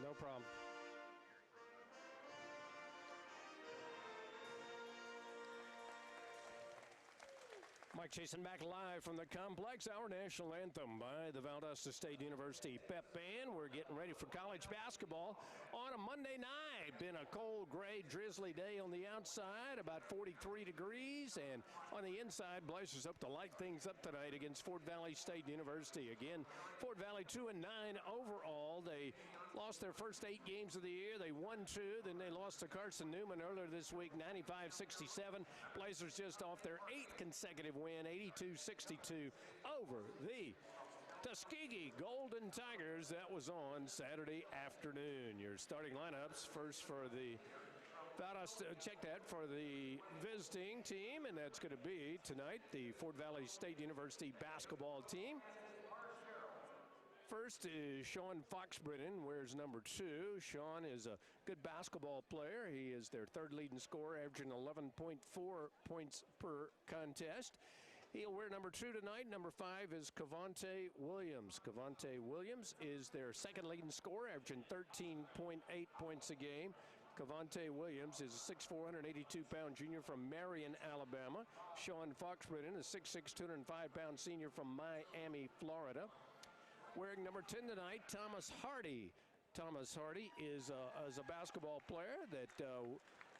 No problem. Mike Chasen back live from the complex. Our national anthem by the Valdosta State University Pep Band. We're getting ready for college basketball on a Monday night. Been a cold, gray, drizzly day on the outside, about 43 degrees, and on the inside, Blazers up to light things up tonight against Fort Valley State University. Again, Fort Valley 2-9 overall. They lost their first 8 games of the year. They won 2, then they lost to Carson Newman earlier this week, 95-67. Blazers just off their 8th consecutive win, 82-62 over the Tuskegee Golden Tigers. That was on Saturday afternoon. Your starting lineups first for the Valdosta, check that for the visiting team, and that's going to be tonight the Fort Valley State University basketball team. First is Sean Foxbrennan, wears number 2. Sean is a good basketball player. He is their 3rd leading scorer, averaging 11.4 points per contest. He'll wear number 2 tonight. Number 5 is Cavante Williams. Cavante Williams is their 2nd leading scorer, averaging 13.8 points a game. Cavante Williams is a 6'4", 182-pound junior from Marion, Alabama. Sean Foxbrennan, a 6'6", 205-pound senior from Miami, Florida. Wearing number 10 tonight, Thomas Hardy. Thomas Hardy is a basketball player that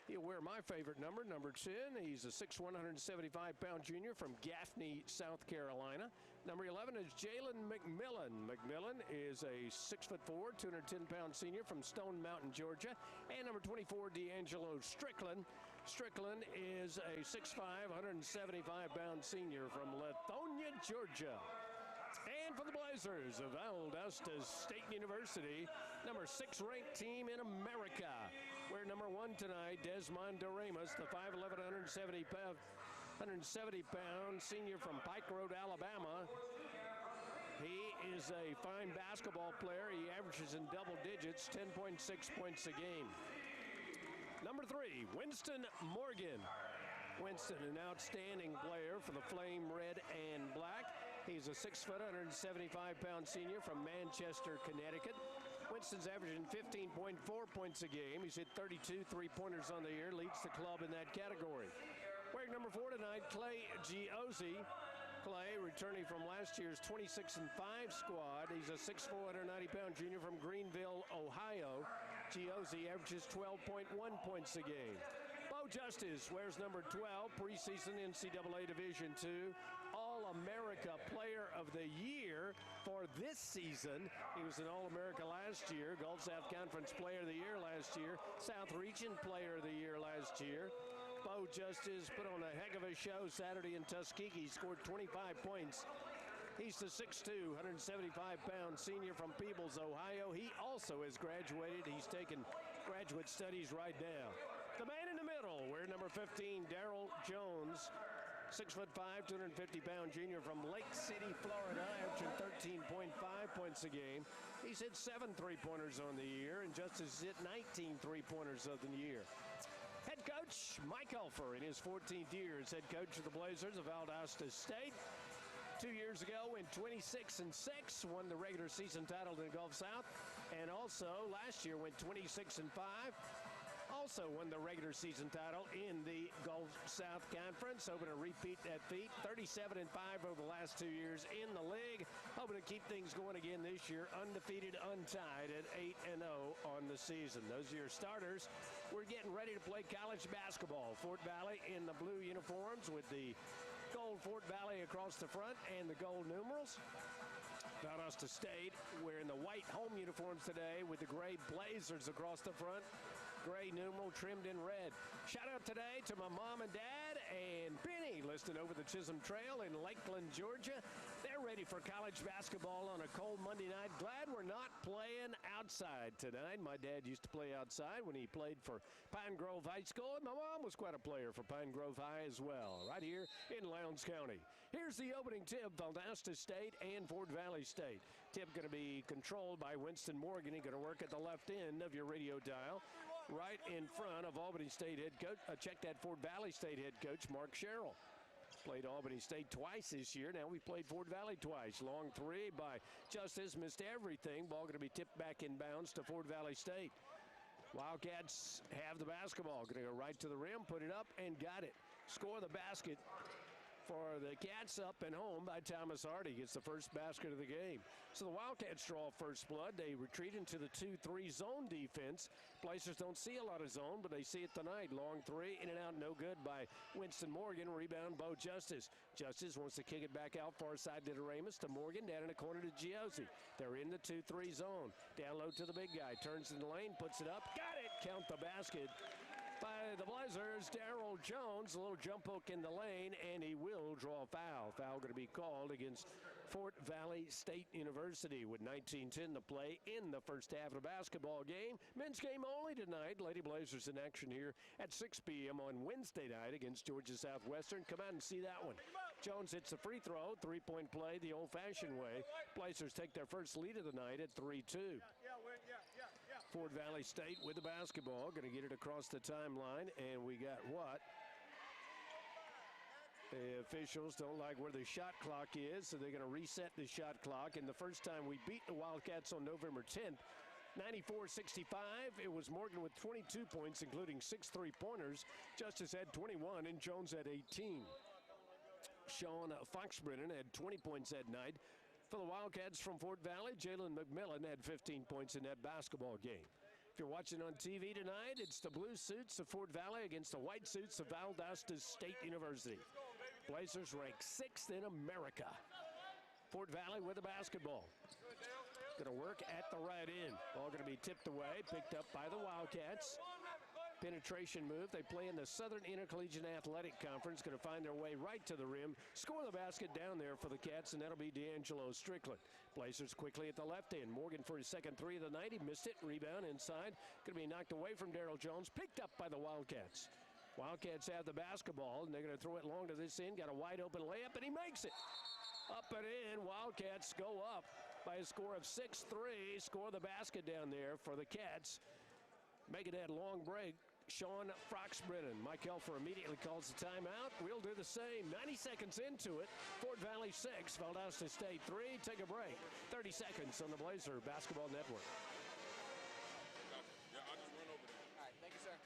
he'll wear my favorite number, number 10. He's a 6'1", 175-pound junior from Gaffney, South Carolina. Number 11 is Jalen McMillan. McMillan is a 6'4", 210-pound senior from Stone Mountain, Georgia. And number 24, D'Angelo Strickland. Strickland is a 6'5", 175-pound senior from Lithonia, Georgia. And for the Blazers of Valdosta State University, number 6 ranked team in America. We're number 1 tonight, Desmond Doremus, the 5'11", 170-pound senior from Pike Road, Alabama. He is a fine basketball player. He averages in double digits, 10.6 points a game. Number 3, Winston Morgan. Winston, an outstanding player for the Flame Red and Black. He's a 6', 175-pound senior from Manchester, Connecticut. Winston's averaging 15.4 points a game. He's hit 32 three-pointers on the year, leads the club in that category. Wearing number 4 tonight, Clay Giozzi. Clay, returning from last year's 26-5 squad. He's a 6'4", 190-pound junior from Greenville, Ohio. Giozzi averages 12.1 points a game. Bo Justice wears number 12, preseason NCAA Division II All-America Player of the Year for this season. He was an All-America last year, Gulf South Conference Player of the Year last year, South Region Player of the Year last year. Bo Justice put on a heck of a show Saturday in Tuskegee. He scored 25 points. He's the 6'2", 175-pound senior from Peebles, Ohio. He also has graduated. He's taken graduate studies right now. The man in the middle, wearing number 15, Darrell Jones, 6'5", 250-pound junior from Lake City, Florida, averaging 13.5 points a game. He's hit 7 three-pointers on the year, and Justice hit 19 three-pointers of the year. Head coach Mike Elfer in his 14th year as head coach of the Blazers of Valdosta State. 2 years ago went 26-6, won the regular season title in the Gulf South, and also last year went 26-5. Also won the regular season title in the Gulf South Conference. Hoping to repeat that feat. 37-5 over the last 2 years in the league. Hoping to keep things going again this year. Undefeated, untied at 8-0 on the season. Those are your starters. We're getting ready to play college basketball. Fort Valley in the blue uniforms with the gold Fort Valley across the front and the gold numerals. Valdosta State wearing the white home uniforms today with the gray Blazers across the front. Gray numeral trimmed in red. Shout out today to my mom and dad and Penny listening over the Chisholm Trail in Lakeland, Georgia. They're ready for college basketball on a cold Monday night. Glad we're not playing outside tonight. My dad used to play outside when he played for Pine Grove High School, and my mom was quite a player for Pine Grove High as well, right here in Lowndes County. Here's the opening tip, Valdosta State and Fort Valley State. Tip going to be controlled by Winston Morgan. He's going to work at the left end of your radio dial, right in front of Albany State head coach. Check that Fort Valley State head coach, Mark Sherrill. Played Albany State twice this year. Now we played Fort Valley twice. Long three by Justice, missed everything. Ball going to be tipped back in bounds to Fort Valley State. Wildcats have the basketball. Going to go right to the rim, put it up, and got it. Score the basket for the Cats up and home by Thomas Hardy. Gets the first basket of the game. So the Wildcats draw first blood. They retreat into the 2-3 zone defense. Blazers don't see a lot of zone, but they see it tonight. Long three, in and out, no good by Winston Morgan. Rebound, Bo Justice. Justice wants to kick it back out far side to Doremus, to Morgan, down in the corner to Giozzi. They're in the 2-3 zone. Down low to the big guy. Turns in the lane, puts it up. Got it! Count the basket by the Blazers. Daryl Jones, a little jump hook in the lane, and he will draw a foul. Foul going to be called against Fort Valley State University with 19:10 to play in the first half of the basketball game. Men's game only tonight. Lady Blazers in action here at 6 p.m. on Wednesday night against Georgia Southwestern. Come out and see that one. Jones hits the free throw. Three-point play the old-fashioned way. Blazers take their first lead of the night at 3-2. Fort Valley State with the basketball. Going to get it across the timeline, and we got what? The officials don't like where the shot clock is, so they're going to reset the shot clock. And the first time we beat the Wildcats on November 10th, 94-65, it was Morgan with 22 points, including 6 3-pointers. Justice had 21, and Jones had 18. Sean Foxbrennan had 20 points that night. For the Wildcats from Fort Valley, Jalen McMillan had 15 points in that basketball game. If you're watching on TV tonight, it's the blue suits of Fort Valley against the white suits of Valdosta State University. Blazers ranked 6th in America. Fort Valley with the basketball. Going to work at the right end. Ball going to be tipped away, picked up by the Wildcats. Penetration move. They play in the Southern Intercollegiate Athletic Conference. Going to find their way right to the rim. Score the basket down there for the Cats, and that'll be D'Angelo Strickland. Blazers quickly at the left end. Morgan for his second three of the night. He missed it. Rebound inside. Going to be knocked away from Daryl Jones. Picked up by the Wildcats. Wildcats have the basketball, and they're going to throw it long to this end. Got a wide open layup, and he makes it. Up and in. Wildcats go up by a score of 6-3. Score the basket down there for the Cats. Making that long break, Sean Foxbrennan. Mike Helfer immediately calls the timeout. We'll do the same. 90 seconds into it. Fort Valley 6, Valdosta State 3. Take a break. 30 seconds on the Blazer Basketball Network. Yeah, I'll just run over there. All right, thank you, sir.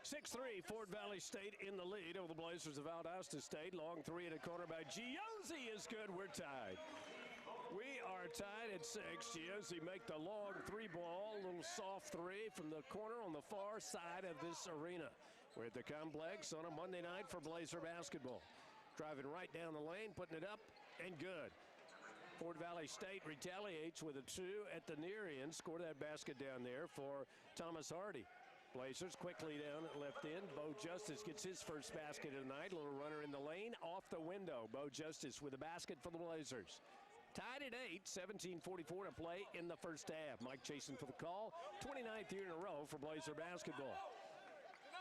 6-3, Fort Valley State in the lead over the Blazers of Valdosta State. Long three in the corner by Giozzi is good. We're tied. We are tied at 6. Giozzi make the long three ball, a little soft three from the corner on the far side of this arena. We're at the complex on a Monday night for Blazer basketball. Driving right down the lane, putting it up, and good. Fort Valley State retaliates with a 2 at the near end. Score that basket down there for Thomas Hardy. Blazers quickly down at left end. Bo Justice gets his first basket of the night. A little runner in the lane, off the window. Bo Justice with a basket for the Blazers. Tied at 8, 17:44 to play in the first half. Mike Chasen for the call. 29th year in a row for Blazer basketball.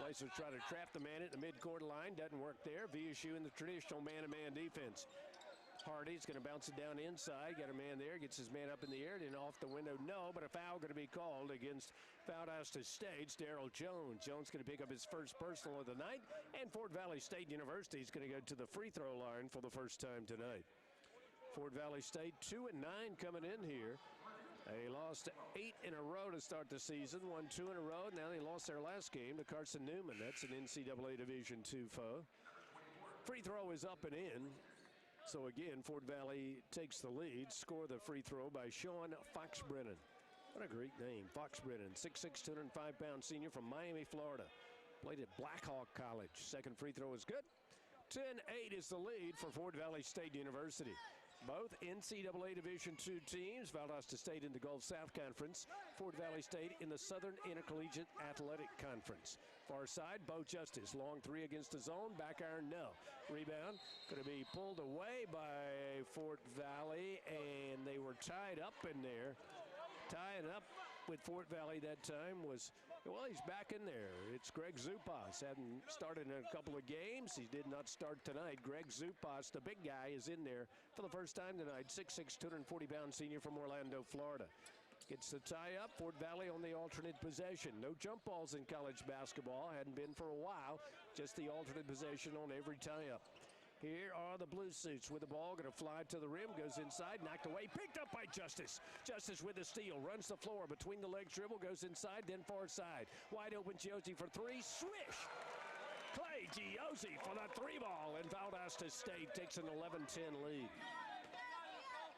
Blazers try to trap the man at the midcourt line. Doesn't work there. VSU in the traditional man-to-man defense. Hardy's going to bounce it down inside. Got a man there. Gets his man up in the air. Then off the window. No, but a foul going to be called against Valdosta State's Daryl Jones. Jones going to pick up his first personal of the night. And Fort Valley State University is going to go to the free throw line for the first time tonight. Fort Valley State 2-9 coming in here. They lost 8 in a row to start the season. Won 2 in a row. Now they lost their last game to Carson Newman. That's an NCAA Division II foe. Free throw is up and in. So again, Fort Valley takes the lead. Score the free throw by Sean Foxbrennan. What a great name, Foxbrennan. 6'6", 205-pound senior from Miami, Florida. Played at Blackhawk College. Second free throw is good. 10-8 is the lead for Fort Valley State University. Both NCAA Division II teams, Valdosta State in the Gulf South Conference, Fort Valley State in the Southern Intercollegiate Athletic Conference. Far side, Bo Justice, long three against the zone, back iron, no. Rebound, going to be pulled away by Fort Valley, and they were tied up in there. Tying up with Fort Valley that time was, well, he's back in there. It's Greg Zupas. Hadn't started in a couple of games. He did not start tonight. Greg Zupas, the big guy, is in there for the first time tonight. 6'6", 240-pound senior from Orlando, Florida. Gets the tie up. Fort Valley on the alternate possession. No jump balls in college basketball. Hadn't been for a while. Just the alternate possession on every tie up. Here are the blue suits with the ball, going to fly to the rim, goes inside, knocked away, picked up by Justice. Justice with the steal, runs the floor, between the legs dribble, goes inside, then far side. Wide open Giozzi for three, swish! Clay Giozzi for the three ball, and Valdosta State takes an 11-10 lead.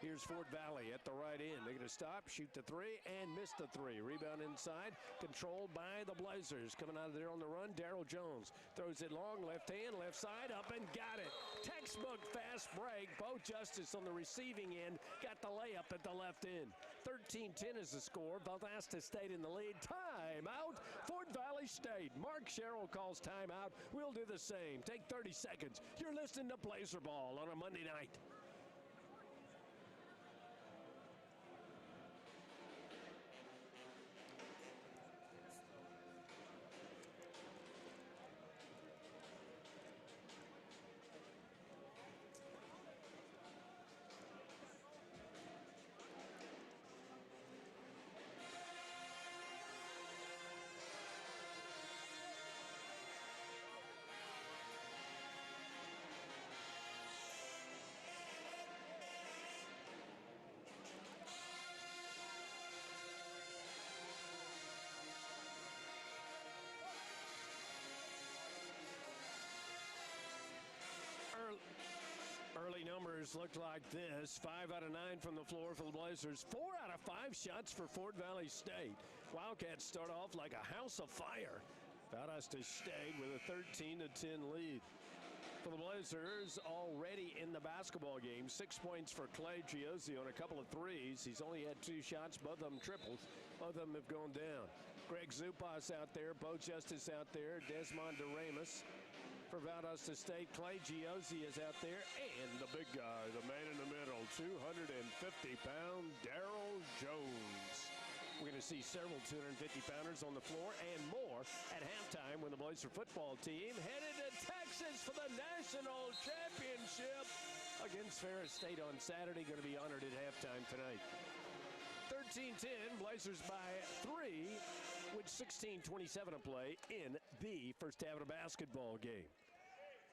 Here's Fort Valley at the right end. They're going to stop, shoot the three, and miss the three. Rebound inside, controlled by the Blazers. Coming out of there on the run, Darryl Jones throws it long, left hand, left side, up and got it. Textbook fast break. Bo Justice on the receiving end, got the layup at the left end. 13-10 is the score. Valdosta State in the lead. Timeout, Fort Valley State. Mark Sherrill calls timeout. We'll do the same. Take 30 seconds. You're listening to Blazer Ball on a Monday night. Early numbers looked like this. 5 out of 9 from the floor for the Blazers. 4 out of 5 shots for Fort Valley State. Wildcats start off like a house of fire. Valdosta State with a 13-10 lead. For the Blazers, already in the basketball game, 6 points for Clay Giozzi on a couple of threes. He's only had 2 shots, both of them triples. Both of them have gone down. Greg Zupas out there, Bo Justice out there, Desmond DeRamus. For Valdosta State, Clay Giozzi is out there, and the big guy, the man in the middle, 250-pound Darryl Jones. We're going to see several 250-pounders on the floor and more at halftime when the Blazer football team headed to Texas for the national championship against Ferris State on Saturday. Going to be honored at halftime tonight. 13-10, Blazers by 3 with 16:27 to play in the first half of the basketball game.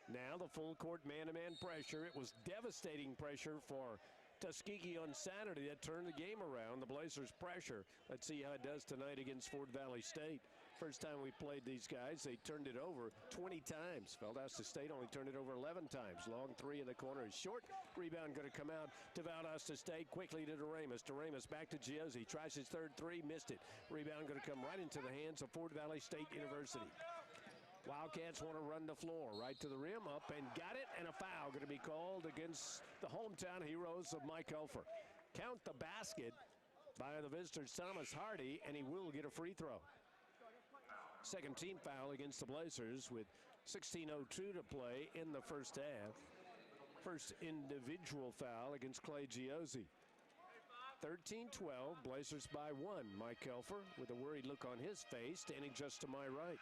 Now the full court man-to-man pressure. It was devastating pressure for Tuskegee on Saturday that turned the game around. The Blazers pressure. Let's see how it does tonight against Fort Valley State. First time we played these guys, they turned it over 20 times. Valdosta State only turned it over 11 times. Long three in the corner is short. Rebound going to come out to Valdosta State. Quickly to DeRamus. DeRamus back to Giozzi. Tries his third three, missed it. Rebound going to come right into the hands of Fort Valley State University. Wildcats want to run the floor right to the rim, up and got it, and a foul going to be called against the hometown heroes of Mike Elfer. Count the basket by the visitors, Thomas Hardy, and he will get a free throw. Second team foul against the Blazers with 16:02 to play in the first half. First individual foul against Clay Giozzi. 13-12, Blazers by 1. Mike Elfer with a worried look on his face, standing just to my right.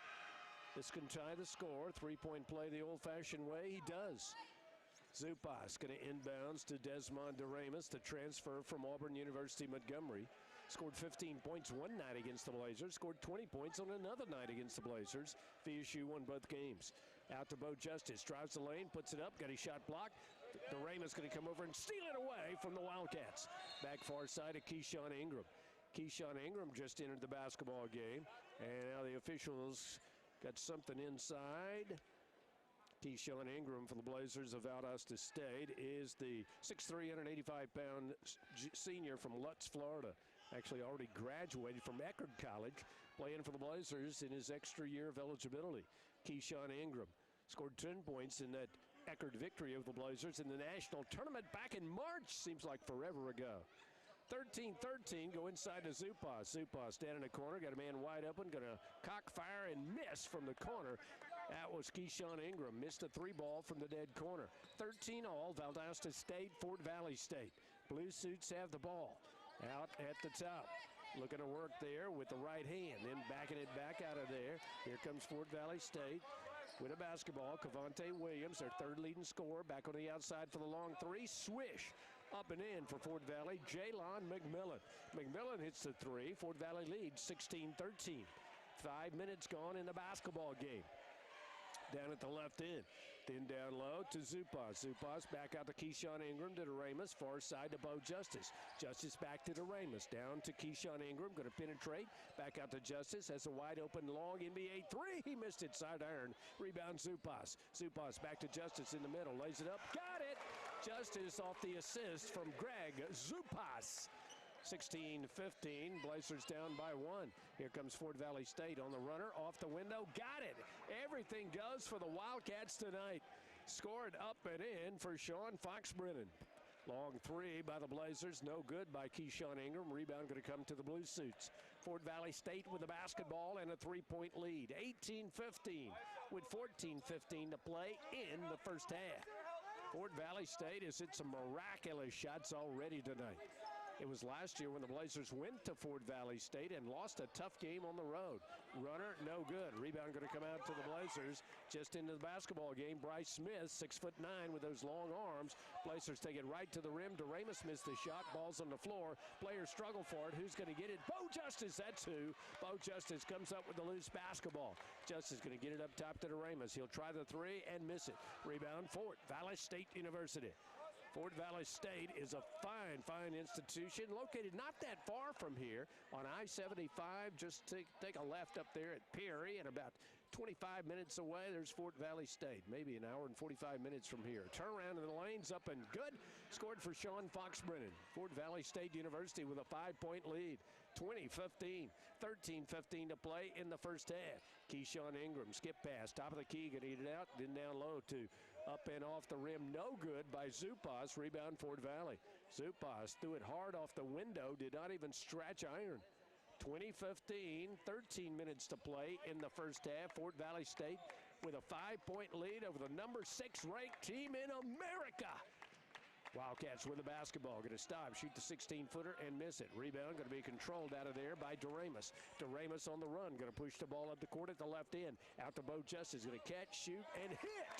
This can tie the score. Three-point play the old-fashioned way. He does. Zupas going to inbounds to Desmond DeRamus, the transfer from Auburn University Montgomery. Scored 15 points one night against the Blazers. Scored 20 points on another night against the Blazers. VSU won both games. Out to Bo Justice. Drives the lane, puts it up, got his shot blocked. DeRamus going to come over and steal it away from the Wildcats. Back far side of Keyshawn Ingram. Keyshawn Ingram just entered the basketball game. And now the officials got something inside. Keyshawn Ingram for the Blazers of Valdosta State is the 6'3", 185-pound senior from Lutz, Florida. Actually already graduated from Eckerd College, playing for the Blazers in his extra year of eligibility. Keyshawn Ingram scored 10 points in that record victory of the Blazers in the national tournament back in March. Seems like forever ago. 13-13, go inside to Zupas. Zupas down in the corner, got a man wide open, going to cockfire and miss from the corner. That was Keyshawn Ingram, missed a 3-ball from the dead corner. 13-all, Valdosta State, Fort Valley State. Blue suits have the ball out at the top. Looking to work there with the right hand, then backing it back out of there. Here comes Fort Valley State with a basketball. Cavante Williams, their third leading scorer, back on the outside for the long three. Swish. Up and in for Fort Valley, Jalon McMillan. McMillan hits the three. Fort Valley leads 16-13. 5 minutes gone in the basketball game. Down at the left end. Then down low to Zupas. Zupas back out to Keyshawn Ingram to Doremus. Far side to Bo Justice. Justice back to Doremus. Down to Keyshawn Ingram. Going to penetrate. Back out to Justice. Has a wide open long NBA three. He missed it. Side iron. Rebound Zupas. Zupas back to Justice in the middle. Lays it up. Got it. Justice off the assist from Greg Zupas. 16-15, Blazers down by 1. Here comes Fort Valley State on the runner, off the window, got it. Everything goes for the Wildcats tonight. Scored up and in for Sean Fox-Brennan. Long three by the Blazers, no good by Keyshawn Ingram. Rebound going to come to the Blue Suits. Fort Valley State with the basketball and a 3-point lead. 18-15 with 14-15 to play in the first half. Fort Valley State has hit some miraculous shots already tonight. It was last year when the Blazers went to Fort Valley State and lost a tough game on the road. Runner, no good. Rebound going to come out to the Blazers. Just into the basketball game, Bryce Smith, 6'9" with those long arms. Blazers take it right to the rim. Doremus missed the shot. Ball's on the floor. Players struggle for it. Who's going to get it? Bo Justice, that's who. Bo Justice comes up with the loose basketball. Justice going to get it up top to Doremus. He'll try the three and miss it. Rebound, Fort Valley State University. Fort Valley State is a fine, fine institution located not that far from here on I-75. Just take a left up there at Perry, and about 25 minutes away, there's Fort Valley State. Maybe an hour and 45 minutes from here. Turn around in the lanes, up and good. Scored for Sean Fox-Brennan. Fort Valley State University with a 5-point lead. 20-15, 13-15 to play in the first half. Keyshawn Ingram, skip pass, top of the key, gonna eat it out, then down low to up and off the rim, no good by Zupas. Rebound Fort Valley. Zupas threw it hard off the window, did not even stretch iron. 20-15, 13 minutes to play in the first half. Fort Valley State with a 5-point lead over the number 6 ranked team in America. Wildcats with the basketball, going to stop, shoot the 16-footer and miss it. Rebound going to be controlled out of there by Doremus. Doremus on the run, going to push the ball up the court at the left end. Out to Bo Justice, going to catch, shoot, and hit.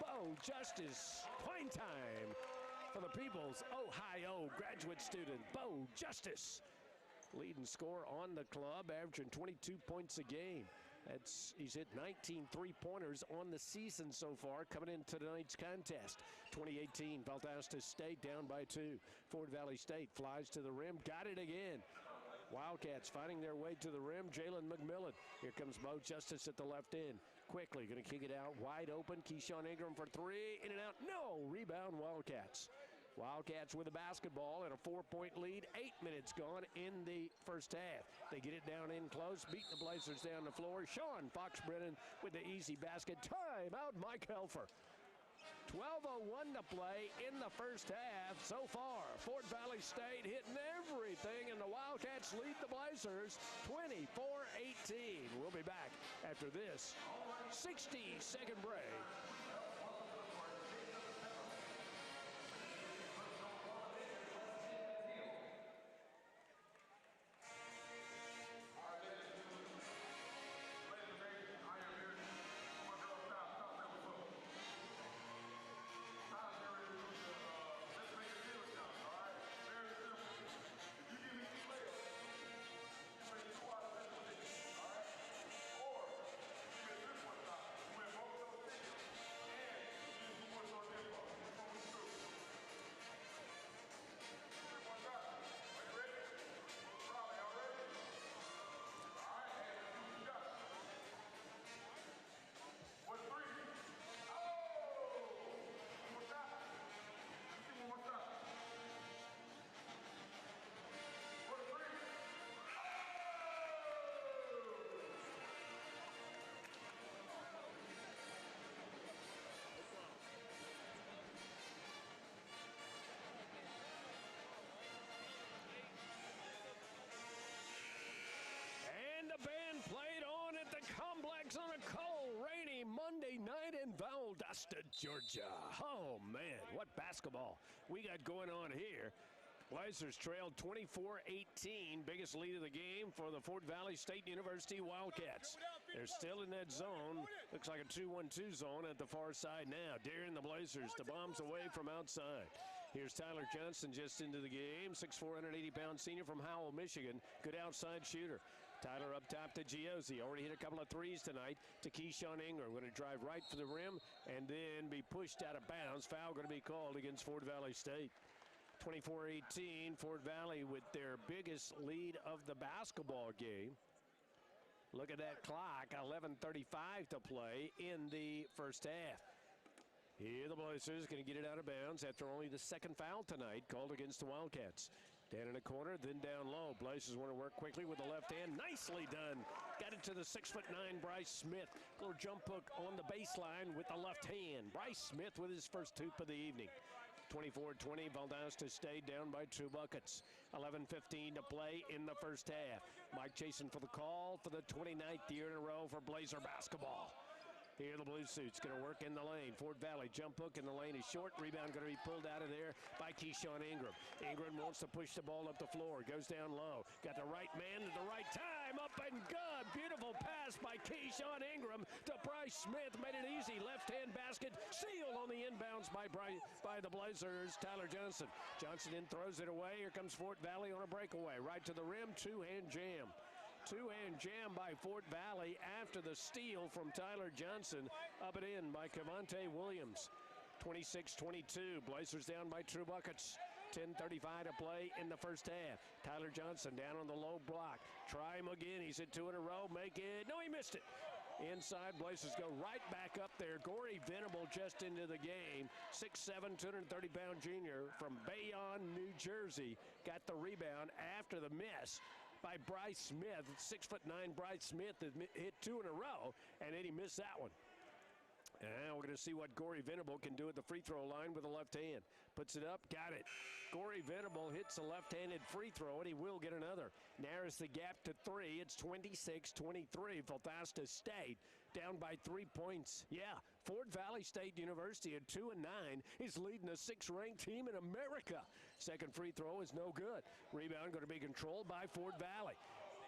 Bo Justice, playing time for the People's Ohio graduate student, Bo Justice. Leading scorer on the club, averaging 22 points a game. He's hit 19 three-pointers on the season so far, coming into tonight's contest. 2018, Valdosta State down by 2. Fort Valley State flies to the rim, got it again. Wildcats finding their way to the rim. Jalon McMillan. Here comes Bo Justice at the left end. Quickly going to kick it out, wide open. Keyshawn Ingram for three, in and out. No, rebound Wildcats. Wildcats with the basketball and a 4-point lead. 8 minutes gone in the first half. They get it down in close, beating the Blazers down the floor. Sean Fox-Brennan with the easy basket. Time out, Mike Helfer. 12:01 to play in the first half so far. Fort Valley State hitting everything, and the Wildcats lead the Blazers 24-18. We'll be back after this 60-second break. Augusta, Georgia. Oh, man, what basketball we got going on here. Blazers trailed 24-18, biggest lead of the game for the Fort Valley State University Wildcats. They're still in that zone. Looks like a 2-1-2 zone at the far side now. Daring the Blazers to bombs away from outside. Here's Tyler Johnson just into the game. 6'4", 180-pound senior from Howell, Michigan. Good outside shooter. Tyler up top to Giozzi. Already hit a couple of threes tonight to Keyshawn Ingram. Going to drive right for the rim and then be pushed out of bounds. Foul going to be called against Fort Valley State. 24-18, Fort Valley with their biggest lead of the basketball game. Look at that clock, 11:35 to play in the first half. Here the Blazers going to get it out of bounds after only the second foul tonight called against the Wildcats. Down in the corner, then down low. Blazers want to work quickly with the left hand. Nicely done. Got it to the 6'9" Bryce Smith. Little jump hook on the baseline with the left hand. Bryce Smith with his first hoop of the evening. 24-20, Valdosta stayed down by 2 buckets. 11:15 to play in the first half. Mike Chasen for the call for the 29th year in a row for Blazer basketball. Here the blue suits going to work in the lane. Fort Valley jump hook in the lane is short. Rebound going to be pulled out of there by Keyshawn Ingram. Ingram wants to push the ball up the floor. Goes down low. Got the right man at the right time. Up and good. Beautiful pass by Keyshawn Ingram to Bryce Smith. Made it easy. Left-hand basket. Sealed on the inbounds by the Blazers. Tyler Johnson. Johnson then throws it away. Here comes Fort Valley on a breakaway. Right to the rim. Two-hand jam. Two-hand jam by Fort Valley after the steal from Tyler Johnson. Up and in by Cavante Williams. 26-22. Blazers down by 2 buckets. 10:35 to play in the first half. Tyler Johnson down on the low block. Try him again. He's hit 2 in a row. Make it. No, he missed it. Inside, Blazers go right back up there. Corey Venable just into the game. 6'7", 230-pound junior from Bayonne, New Jersey. Got the rebound after the miss by Bryce Smith. 6'9" Bryce Smith hit 2 in a row, and then he missed that one. And now we're going to see what Corey Venable can do at the free throw line with the left hand. Puts it up, got it. Corey Venable hits a left-handed free throw, and he will get another. Narrows the gap to 3. It's 26-23. Valdosta State down by 3 points. Yeah, Fort Valley State University at 2-9 is leading the 6th-ranked team in America. Second free throw is no good. Rebound going to be controlled by Fort Valley.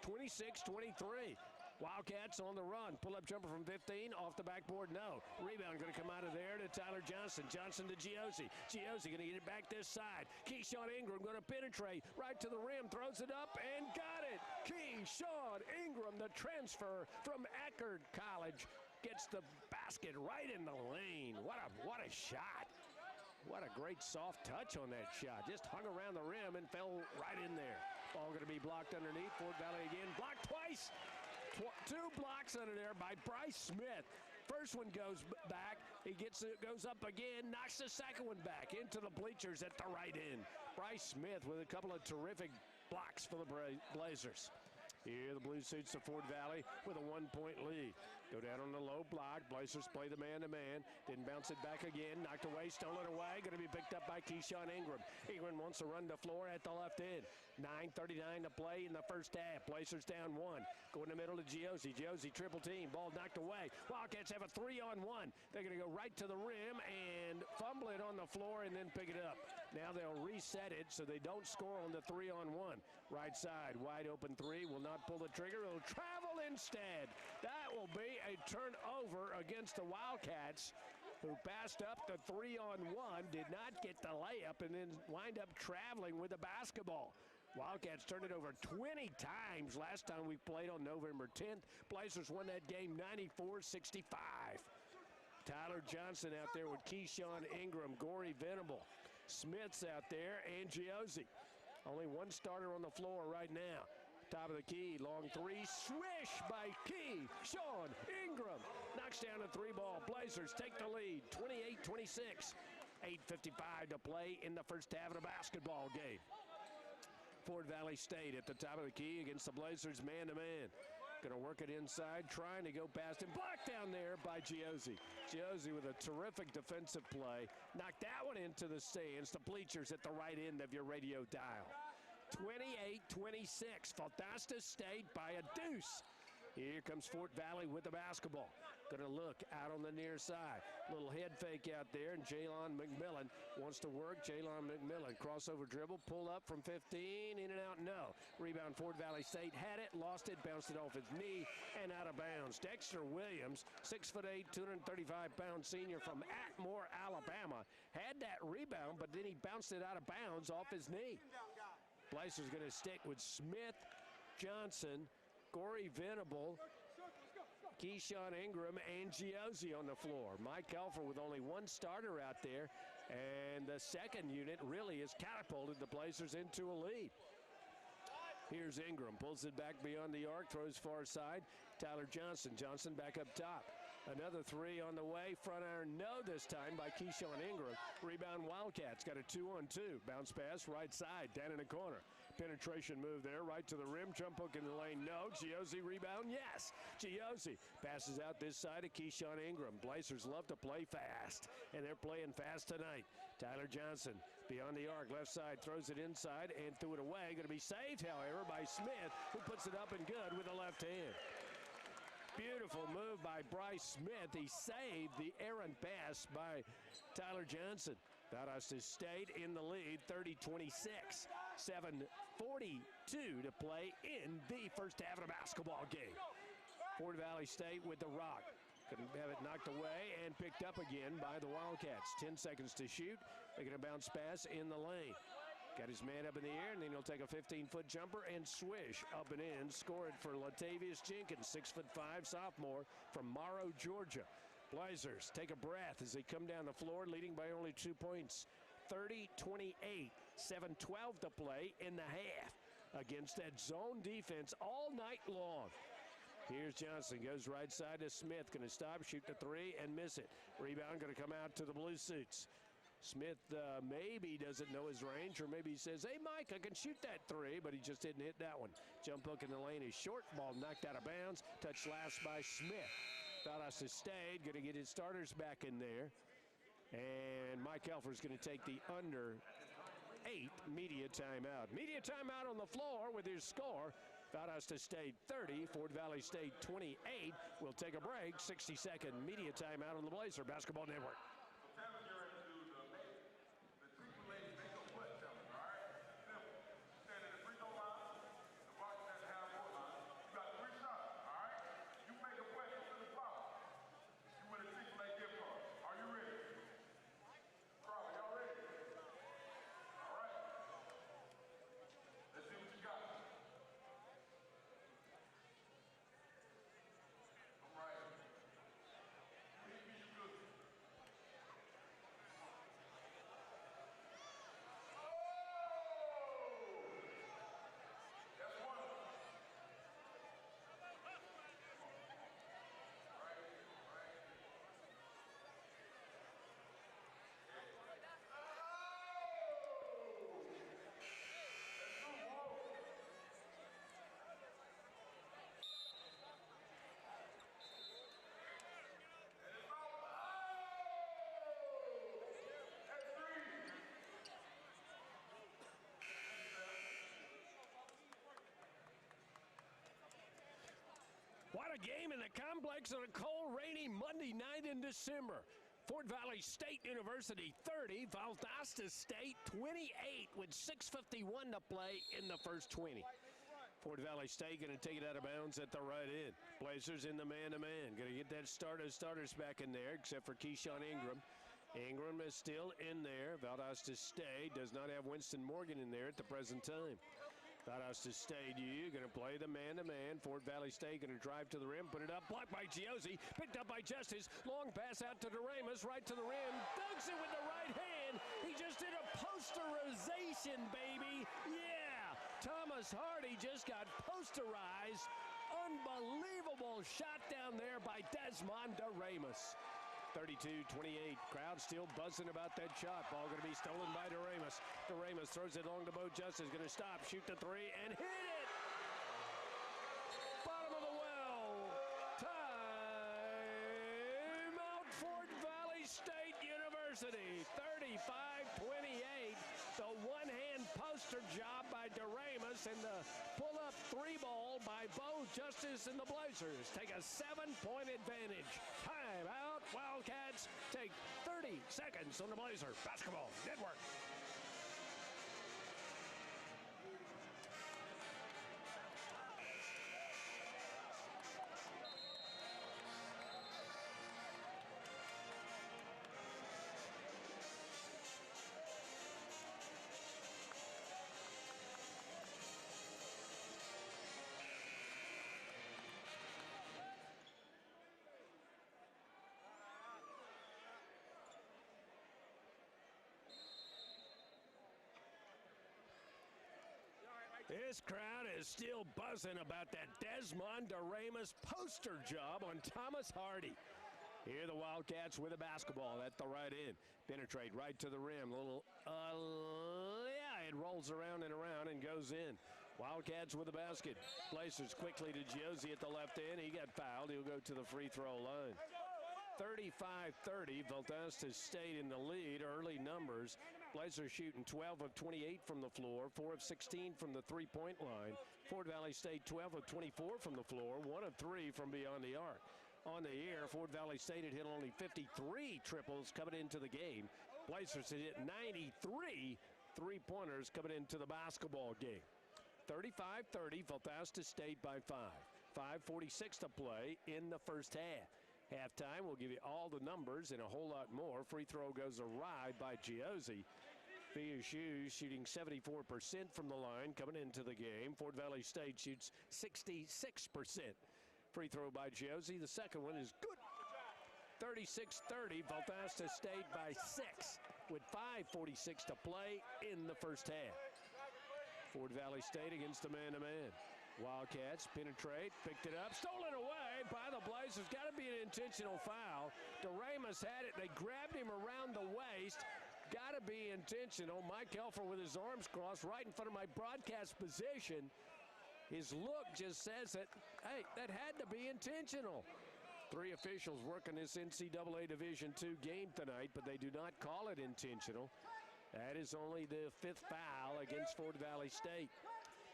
26-23. Wildcats on the run. Pull-up jumper from 15. Off the backboard, no. Rebound going to come out of there to Tyler Johnson. Johnson to Giozzi. Giozzi going to get it back this side. Keyshawn Ingram going to penetrate right to the rim. Throws it up and got it. Keyshawn Ingram, the transfer from Eckerd College, gets the basket right in the lane. What a shot. What a great soft touch on that shot. Just hung around the rim and fell right in there. Ball going to be blocked underneath. Fort Valley again. Blocked twice. 2 blocks under there by Bryce Smith. First one goes back. He goes up again, knocks the second one back into the bleachers at the right end. Bryce Smith with a couple of terrific blocks for the Blazers. Here the blue suits of Fort Valley with a 1-point lead. Go down on the low block. Blazers play the man-to-man. Didn't bounce it back again. Knocked away, stolen away. Going to be picked up by Keyshawn Ingram. Ingram wants to run the floor at the left end. 9:39 to play in the first half. Blazers down 1. Go in the middle to Giozzi. Giozzi triple team. Ball knocked away. Wildcats have a 3-on-1. They're going to go right to the rim and fumble it on the floor and then pick it up. Now they'll reset it so they don't score on the 3-on-1. Right side, wide open 3. Will not pull the trigger. It'll travel instead. That will be a turnover against the Wildcats, who passed up the 3-on-1, did not get the layup, and then wind up traveling with the basketball. Wildcats turned it over 20 times last time we played on November 10th. Blazers won that game 94-65. Tyler Johnson out there with Keyshawn Ingram, Corey Venable. Smith's out there, and Giozzi. Only 1 starter on the floor right now. Top of the key, long 3, swish by Keyshawn Ingram. Knocks down a 3-ball. Blazers take the lead, 28-26. 8:55 to play in the first half of the basketball game. Fort Valley State at the top of the key against the Blazers man-to-man. Going to work it inside, trying to go past him. Blocked down there by Giozzi. Giozzi with a terrific defensive play. Knocked that one into the stands. The bleachers at the right end of your radio dial. 28-26. Valdosta State by a deuce. Here comes Fort Valley with the basketball. Going to look out on the near side. Little head fake out there, and Jalon McMillan wants to work. Jalon McMillan, crossover dribble, pull up from 15, in and out, no. Rebound, Fort Valley State had it, lost it, bounced it off his knee, and out of bounds. Dexter Williams, 6'8", 235-pound senior from Atmore, Alabama, had that rebound, but then he bounced it out of bounds off his knee. Blazers going to stick with Smith, Johnson, Corey Venable, Keyshawn Ingram, and Giozzi on the floor. Mike Elfer with only one starter out there, and the second unit really has catapulted the Blazers into a lead. Here's Ingram, pulls it back beyond the arc, throws far side. Tyler Johnson. Johnson back up top. Another three on the way. Front iron, no this time by Keyshawn Ingram. Rebound Wildcats. Got a 2-on-2. Bounce pass right side, down in the corner. Penetration move there, right to the rim. Jump hook in the lane, no. Giozzi rebound, yes. Giozzi passes out this side of Keyshawn Ingram. Blazers love to play fast, and they're playing fast tonight. Tyler Johnson beyond the arc, left side, throws it inside and threw it away. Going to be saved, however, by Smith, who puts it up and good with the left hand. Beautiful move by Bryce Smith. He saved the errant pass by Tyler Johnson. Valdosta State in the lead, 30-26. 7:42 to play in the first half of the basketball game. Fort Valley State with the rock. Couldn't have it knocked away and picked up again by the Wildcats. 10 seconds to shoot. They're going to bounce pass in the lane. Got his man up in the air, and then he'll take a 15-foot jumper and swish up and in. Score it for Latavius Jenkins, 6'5" sophomore from Morrow, Georgia. Blazers take a breath as they come down the floor, leading by only 2 points. 30-28, 7:12 to play in the half against that zone defense all night long. Here's Johnson, goes right side to Smith, going to stop, shoot the three, and miss it. Rebound going to come out to the Blue Suits. Smith maybe doesn't know his range, or maybe he says, hey, Mike, I can shoot that three, but he just didn't hit that one. Jump hook in the lane is short, ball knocked out of bounds, touched last by Smith. Valdosta State going to get his starters back in there. And Mike Elfer's going to take the under 8 media timeout. Media timeout on the floor with his score. Valdosta State 30, Fort Valley State 28. We'll take a break. 60-second media timeout on the Blazer Basketball Network. What a game in the complex on a cold, rainy Monday night in December. Fort Valley State University 30, Valdosta State 28 with 6:51 to play in the first 20. Fort Valley State going to take it out of bounds at the right end. Blazers in the man-to-man. Going to get that starters back in there, except for Keyshawn Ingram. Ingram is still in there. Valdosta State does not have Winston Morgan in there at the present time. Valdosta State, going to play the man-to-man. Fort Valley State going to drive to the rim, put it up, blocked by Giozzi, picked up by Justice. Long pass out to Doremus, right to the rim, dunks it with the right hand. He just did a posterization, baby. Yeah, Thomas Hardy just got posterized. Unbelievable shot down there by Desmond Doremus. 32-28. Crowd still buzzing about that shot. Ball going to be stolen by Doremus. Doremus throws it along to Bo Justice. Going to stop, shoot the three, and hit it! Bottom of the well. Time out Fort Valley State University. 35-28. The one-hand poster job by Doremus, and the pull-up three ball by Bo Justice, and the Blazers take a 7-point advantage. Time out. Wildcats take 30 seconds on the Blazer Basketball Network. This crowd is still buzzing about that Desmond DeRamus poster job on Thomas Hardy. Here the Wildcats with the basketball at the right end. Penetrate right to the rim. It rolls around and goes in. Wildcats with the basket. Blazers quickly to Giozzi at the left end. He got fouled. He'll go to the free throw line. 35-30, Valdosta State in the lead. Early numbers. Blazers shooting 12 of 28 from the floor, 4 of 16 from the three-point line. Fort Valley State 12 of 24 from the floor, 1 of 3 from beyond the arc. On the air, Fort Valley State had hit only 53 triples coming into the game. Blazers had hit 93 three-pointers coming into the basketball game. 35-30, Valdosta State by 5. 5:46 to play in the first half. Halftime, we'll give you all the numbers and a whole lot more. Free throw goes awry by Giozzi. VSU shooting 74% from the line coming into the game. Fort Valley State shoots 66%. Free throw by Giozzi. The second one is good. 36-30, Valdosta State by 6 with 5:46 to play in the first half. Fort Valley State against the man-to-man. Wildcats penetrate, picked it up, stolen away by the Blazers. Got to be an intentional foul. DeRamus had it. They grabbed him around the waist. Got to be intentional. Mike Elfer with his arms crossed right in front of my broadcast position. His look just says that, hey, that had to be intentional. 3 officials working this NCAA Division II game tonight, but they do not call it intentional. That is only the 5th foul against Fort Valley State.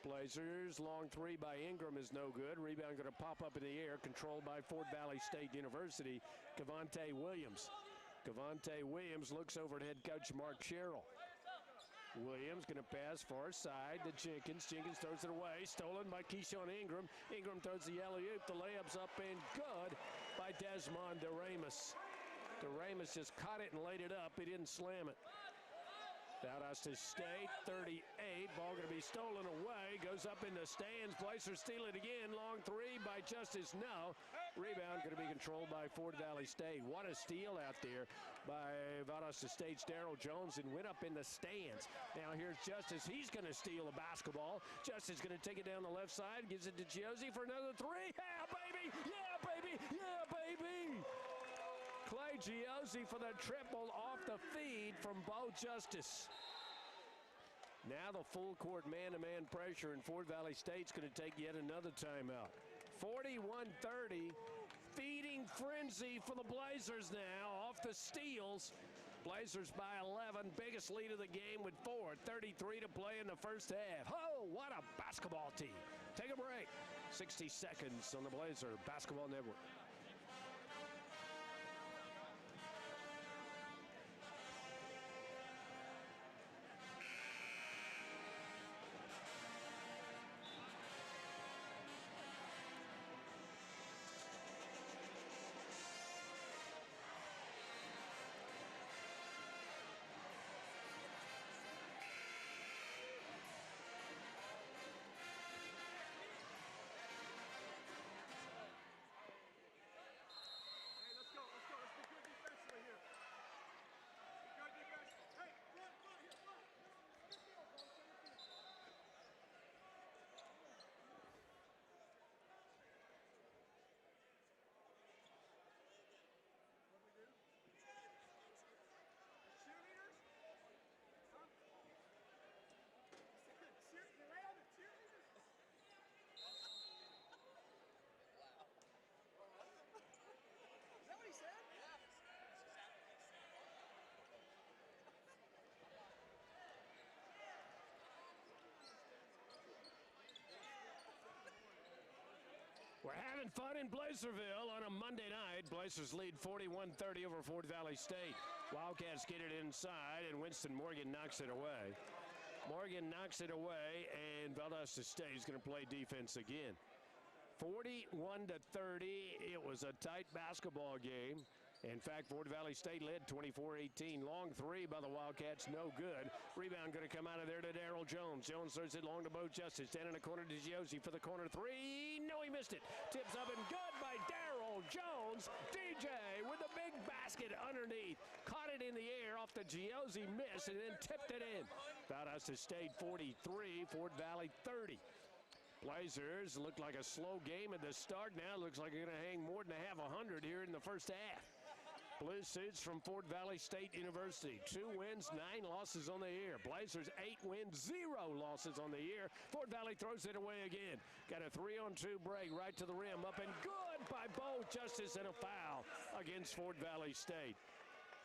Blazers, long 3 by Ingram is no good. Rebound going to pop up in the air, controlled by Fort Valley State University. Cavante Williams. Cavante Williams looks over at head coach Mark Sherrill. Williams going to pass far side to Jenkins. Jenkins throws it away. Stolen by Keyshawn Ingram. Ingram throws the alley-oop. The layup's up and good by Desmond DeRamus. DeRamus just caught it and laid it up. He didn't slam it. Valdosta State, 38. Ball going to be stolen away. Goes up in the stands. Blazers steal it again. Long 3 by Justice. No. Rebound going to be controlled by Fort Valley State. What a steal out there by Valdosta State's Darrell Jones and went up in the stands. Now here's Justice. He's going to steal a basketball. Justice going to take it down the left side. Gives it to Giozzi for another 3. Yeah, baby! Yeah, baby! Yeah, baby! Clay Giozzi for the triple off the feed from Bo Justice. Now the full court man-to-man pressure, and Fort Valley State's going to take yet another timeout. 41-30, feeding frenzy for the Blazers now off the steals. Blazers by 11, biggest lead of the game with 4. 33 to play in the first half. Oh, what a basketball team. Take a break. 60 seconds on the Blazer Basketball Network. Having fun in Blazerville on a Monday night. Blazers lead 41-30 over Fort Valley State. Wildcats get it inside, and Winston Morgan knocks it away. Morgan knocks it away, and Valdosta State is going to play defense again. 41-30. It was a tight basketball game. In fact, Fort Valley State led 24-18. Long three by the Wildcats, no good. Rebound going to come out of there to Darrell Jones. Jones throws it long to Bo Justice. Down in the corner to Giozzi for the corner three. No, he missed it. Tips up and good by Darrell Jones. DJ with the big basket underneath. Caught it in the air off the Giozzi miss and then tipped it in. Valdosta State 43, Fort Valley 30. Blazers looked like a slow game at the start. Now looks like they're going to hang more than a half 100 here in the first half. Blue suits from Fort Valley State University. 2 wins, 9 losses on the year. Blazers 8 wins, 0 losses on the year. Fort Valley throws it away again. Got a 3-on-2 break right to the rim. Up and good by Bo Justice, and a foul against Fort Valley State.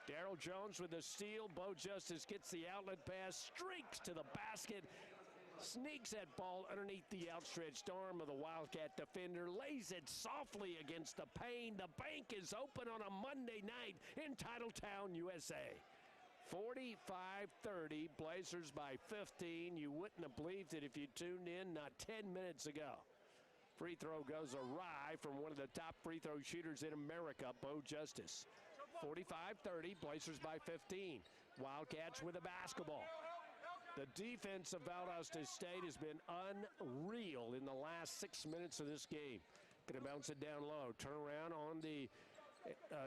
Darrell Jones with the steal. Bo Justice gets the outlet pass, streaks to the basket. Sneaks that ball underneath the outstretched arm of the Wildcat defender, lays it softly against the pane. The bank is open on a Monday night in Titletown, USA. 45-30, Blazers by 15. You wouldn't have believed it if you tuned in not 10 minutes ago. Free throw goes awry from one of the top free throw shooters in America, Bo Justice. 45-30, Blazers by 15. Wildcats with a basketball. The defense of Valdosta State has been unreal in the last 6 minutes of this game. Going to bounce it down low. Turn around on the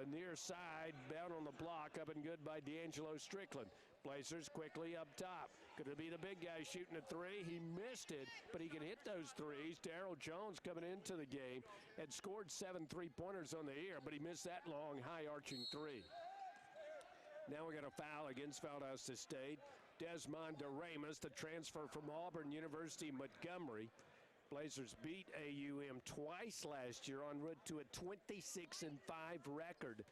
near side, down on the block, up and good by D'Angelo Strickland. Blazers quickly up top. Going to be the big guy shooting a three. He missed it, but he can hit those threes. Darrell Jones coming into the game had scored 7 3-pointers on the year, but he missed that long, high-arching three. Now we got a foul against Valdosta State. Desmond DeRamus, the transfer from Auburn University Montgomery. Blazers beat AUM twice last year en route to a 26-5 record.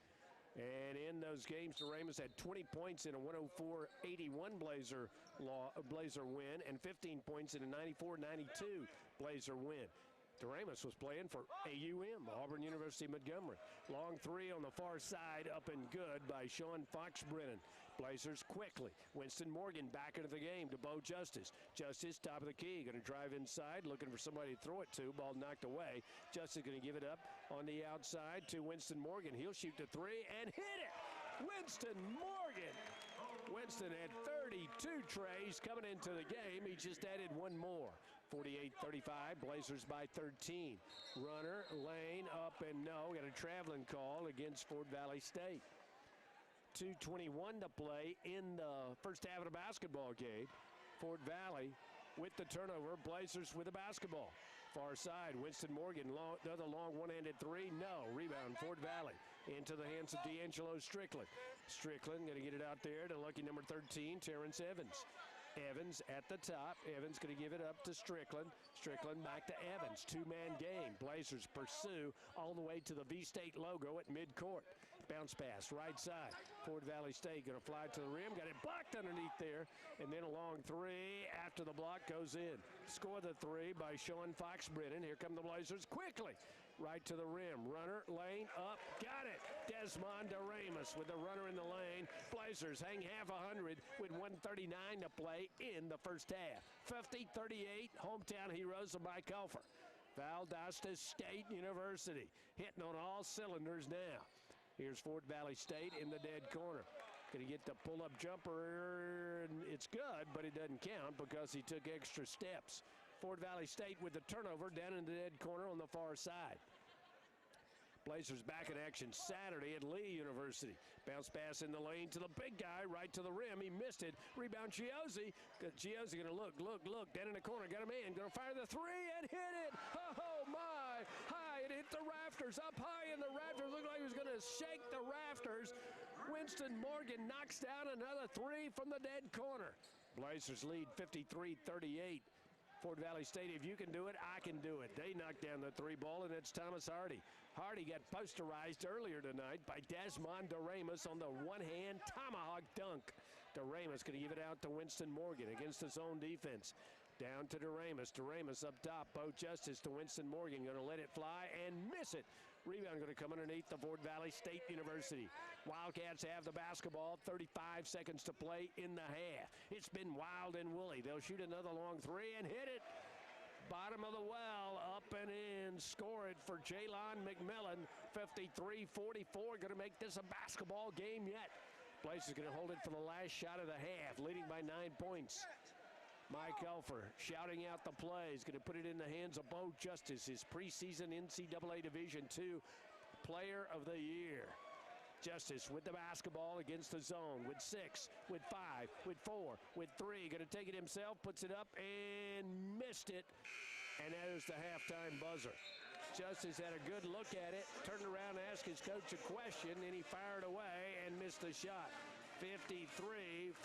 And in those games, DeRamus had 20 points in a 104-81 Blazer win and 15 points in a 94-92 Blazer win. DeRamus was playing for AUM, Auburn University Montgomery. Long three on the far side, up and good by Sean Fox-Brennan. Blazers quickly. Winston Morgan back into the game to Bo Justice. Justice, top of the key, going to drive inside, looking for somebody to throw it to. Ball knocked away. Justice going to give it up on the outside to Winston Morgan. He'll shoot the three and hit it. Winston Morgan. Winston had 32 trays coming into the game. He just added one more. 48-35, Blazers by 13. Runner, lane, up and no. Got a traveling call against Fort Valley State. 2:21 to play in the first half of the basketball game. Fort Valley with the turnover. Blazers with the basketball. Far side, Winston Morgan, another long one-handed three. No. Rebound, Fort Valley. Into the hands of D'Angelo Strickland. Strickland going to get it out there to lucky number 13, Terrence Evans. Evans at the top. Evans going to give it up to Strickland. Strickland back to Evans. Two-man game. Blazers pursue all the way to the V-State logo at midcourt. Bounce pass, right side. Fort Valley State going to fly to the rim. Got it blocked underneath there. And then a long three after the block goes in. Score the three by Sean Fox-Brennan. Here come the Blazers quickly. Right to the rim. Runner, lane, up. Got it. Desmond DeRamus with the runner in the lane. Blazers hang half 100 with 1:39 to play in the first half. 50-38, hometown heroes of Mike Elfer. Valdosta State University hitting on all cylinders now. Here's Fort Valley State in the dead corner. Going to get the pull-up jumper, and it's good, but it doesn't count because he took extra steps. Fort Valley State with the turnover down in the dead corner on the far side. Blazers back in action Saturday at Lee University. Bounce pass in the lane to the big guy, right to the rim. He missed it. Rebound, Giozzi. Giozzi going to look. Down in the corner, got a man. Going to fire the three and hit it. Oh, my. High. It hit the rafters. Up high in the rafters. Looked like he was going to shake the rafters. Winston Morgan knocks down another three from the dead corner. Blazers lead 53-38. Fort Valley State, if you can do it, I can do it. They knocked down the three ball, and it's Thomas Hardy. Hardy got posterized earlier tonight by Desmond DeRamus on the one-hand tomahawk dunk. DeRamus going to give it out to Winston Morgan against his own defense. Down to DeRamus. DeRamus up top. Bo Justice to Winston Morgan. Going to let it fly and miss it. Rebound going to come underneath the Fort Valley State University. Wildcats have the basketball. 35 seconds to play in the half. It's been wild and woolly. They'll shoot another long three and hit it. Bottom of the well, up and in. Score it for Jalon McMillan. 53-44. Going to make this a basketball game yet. Blaze is going to hold it for the last shot of the half, leading by 9 points. Mike Elfer shouting out the plays, going to put it in the hands of Bo Justice, his preseason NCAA Division II Player of the Year. Justice with the basketball against the zone, with 6, with 5, with 4, with 3. Going to take it himself, puts it up, and missed it. And that is the halftime buzzer. Justice had a good look at it, turned around, asked his coach a question, and he fired away and missed the shot. 53-44,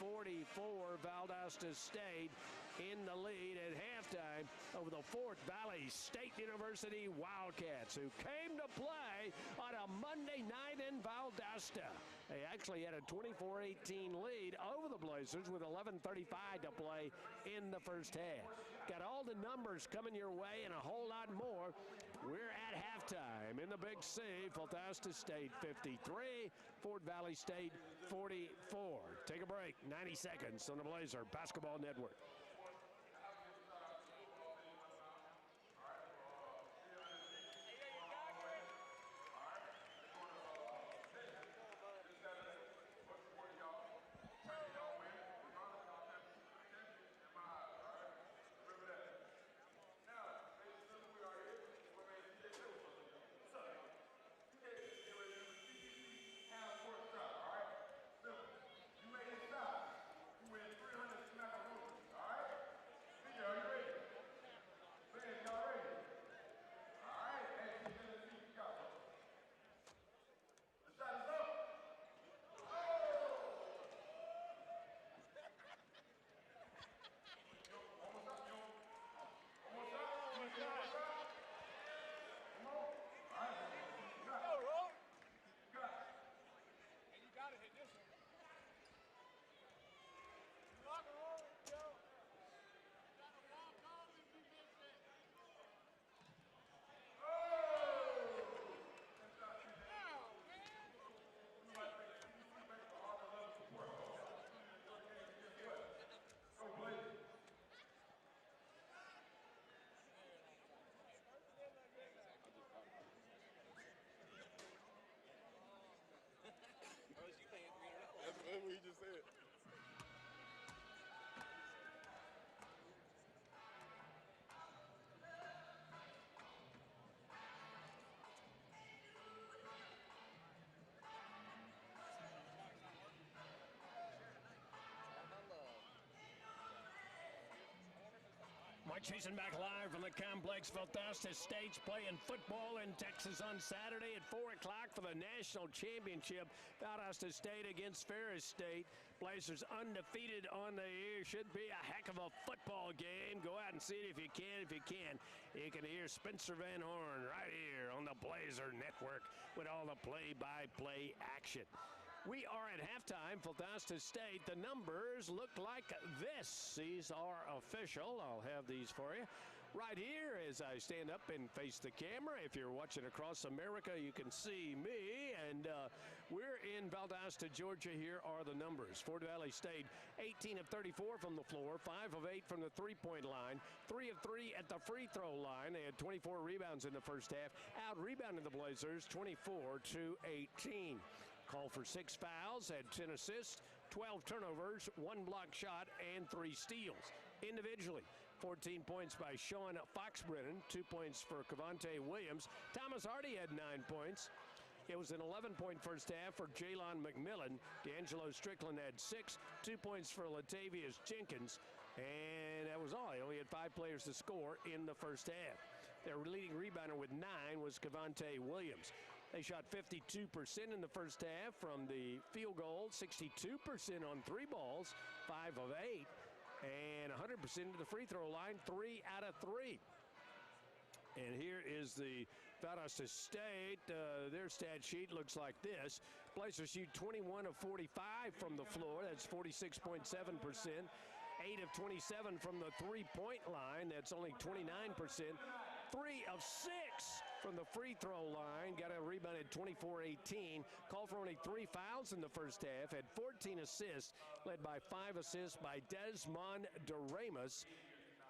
Valdosta State in the lead at halftime over the Fort Valley State University Wildcats, who came to play on a Monday night in Valdosta. They actually had a 24-18 lead over the Blazers with 11:35 to play in the first half. Got all the numbers coming your way and a whole lot more. We're at halftime in the Big C. Valdosta State 53, Fort Valley State 44. Take a break. 90 seconds on the Blazer Basketball Network. That's what he just said. Mike chasing back live from the complex. Valdosta State's playing football in Texas on Saturday at 4 o'clock for the national championship. Valdosta State against Ferris State. Blazers undefeated on the year. Should be a heck of a football game. Go out and see it if you can. You can hear Spencer Van Horn right here on the Blazer Network with all the play-by-play action. We are at halftime. Valdosta State, the numbers look like this. These are official. I'll have these for you right here as I stand up and face the camera. If you're watching across America, you can see me. And we're in Valdosta, Georgia. Here are the numbers. Fort Valley State, 18 of 34 from the floor, 5 of 8 from the three-point line, 3 of 3 at the free throw line. They had 24 rebounds in the first half. Out-rebounded the Blazers 24-18. Called for 6 fouls, had 10 assists, 12 turnovers, 1 block shot, and 3 steals. Individually, 14 points by Sean Foxbrennan, 2 points for Cavante Williams. Thomas Hardy had 9 points. It was an 11-point first half for Jalon McMillan. D'Angelo Strickland had 6, 2 points for Latavius Jenkins, and that was all. He only had 5 players to score in the first half. Their leading rebounder with 9 was Cavante Williams. They shot 52% in the first half from the field goal, 62% on 3 balls, 5 of 8, and 100% to the free throw line, 3 out of 3. And here is the Valdosta State. Their stat sheet looks like this. Blazers shoot 21 of 45 from the floor. That's 46.7%. 8 of 27 from the three-point line. That's only 29%. 3 of 6 from the free throw line. Got a rebound at 24-18. Called for only 3 fouls in the first half. Had 14 assists, led by 5 assists by Desmond Doremus.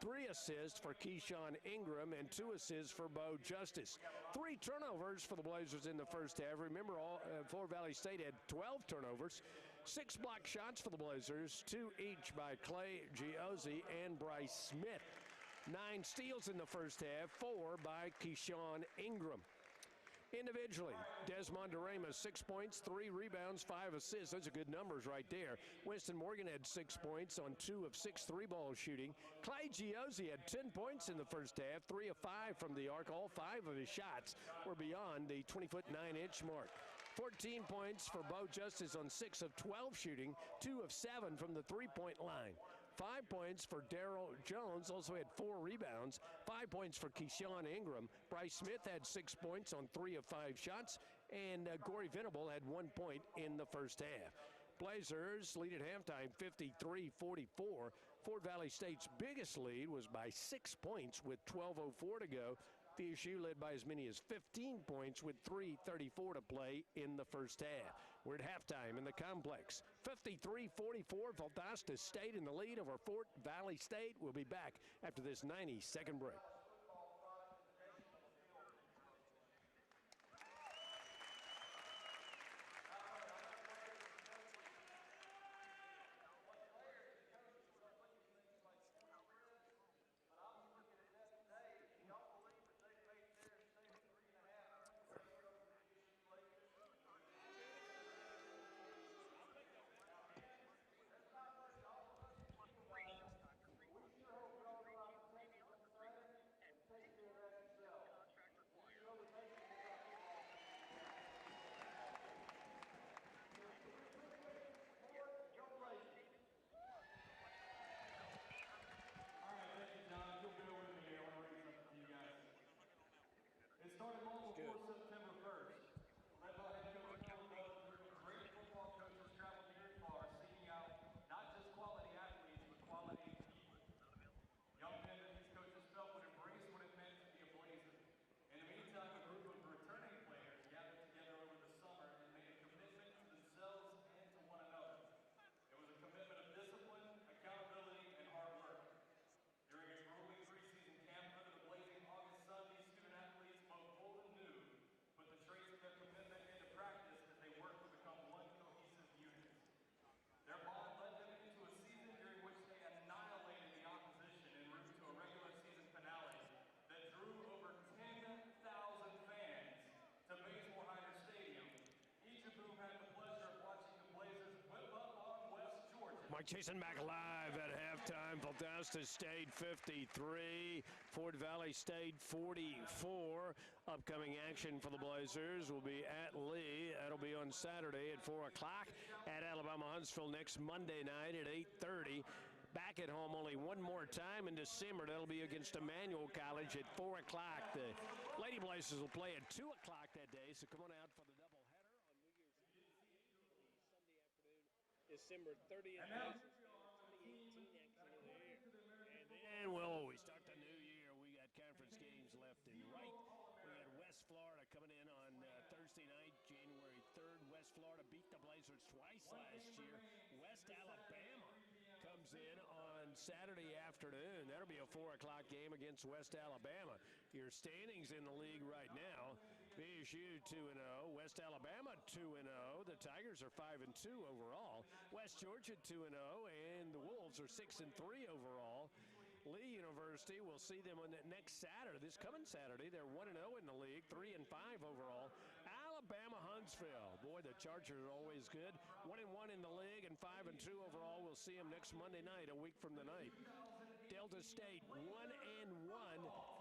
3 assists for Keyshawn Ingram and 2 assists for Bo Justice. 3 turnovers for the Blazers in the first half. Remember, Fort Valley State had 12 turnovers. 6 block shots for the Blazers, 2 each by Clay Giozzi and Bryce Smith. 9 steals in the first half, 4 by Keyshawn Ingram. Individually, Desmond Doremus, 6 points, 3 rebounds, 5 assists. Those are good numbers right there. Winston Morgan had 6 points on 2 of 6 3-ball shooting. Clay Giozzi had 10 points in the first half, 3 of 5 from the arc. All 5 of his shots were beyond the 20-foot 9-inch mark. 14 points for Bo Justice on 6 of 12 shooting, 2 of 7 from the three-point line. 5 points for Darrell Jones, also had 4 rebounds. 5 points for Keyshawn Ingram. Bryce Smith had 6 points on 3 of 5 shots, and Corey Venable had 1 point in the first half. Blazers lead at halftime 53-44. Fort Valley State's biggest lead was by 6 points with 12:04 to go. VSU led by as many as 15 points with 3:34 to play in the first half. We're at halftime in the complex. 53-44, Valdosta State in the lead over Fort Valley State. We'll be back after this 90-second break. Mike Jason back live at halftime. Valdosta State 53, Fort Valley State 44. Upcoming action for the Blazers will be at Lee. That'll be on Saturday at 4 o'clock. At Alabama Huntsville next Monday night at 8:30. Back at home only one more time in December. That'll be against Emmanuel College at 4 o'clock. The Lady Blazers will play at 2 o'clock that day, so come on out for the doubleheader on New Year's Eve, Sunday afternoon, December 30th. 2018 action of the year. And then we'll start the new year. We got conference games left and right. We got West Florida coming in on Thursday night, January 3rd. West Florida beat the Blazers twice last year. West Alabama comes in on Saturday afternoon. That'll be a 4 o'clock game against West Alabama. Your standings in the league right now: VSU 2-0, West Alabama 2-0. The Tigers are 5-2 overall. West Georgia 2-0, and the Wolves are 6-3 overall. Lee University, we'll see them on next Saturday, this coming Saturday. They're 1-0 in the league, 3-5 overall. Alabama Huntsville, boy, the Chargers are always good. 1-1 in the league and 5-2 overall. We'll see them next Monday night, a week from tonight. Delta State 1-1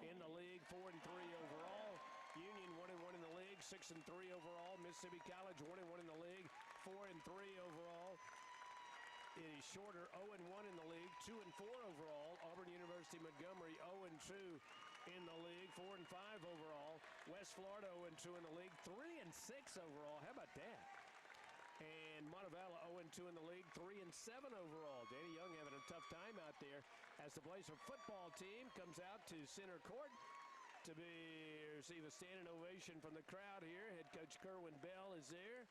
in the league, 4-3 overall. Union 1-1 in the league, 6-3 overall. Mississippi College 1-1 in the league, 4-3 overall. It is Shorter 0-1 in the league, 2-4 overall. Auburn University Montgomery 0-2 in the league, 4-5 overall. West Florida 0-2 in the league, 3-6 overall. How about that? And Montevallo 0-2 in the league, 3-7 overall. Danny Young having a tough time out there as the Blazer football team comes out to center court to receive a standing ovation from the crowd here. Head coach Kerwin Bell is there.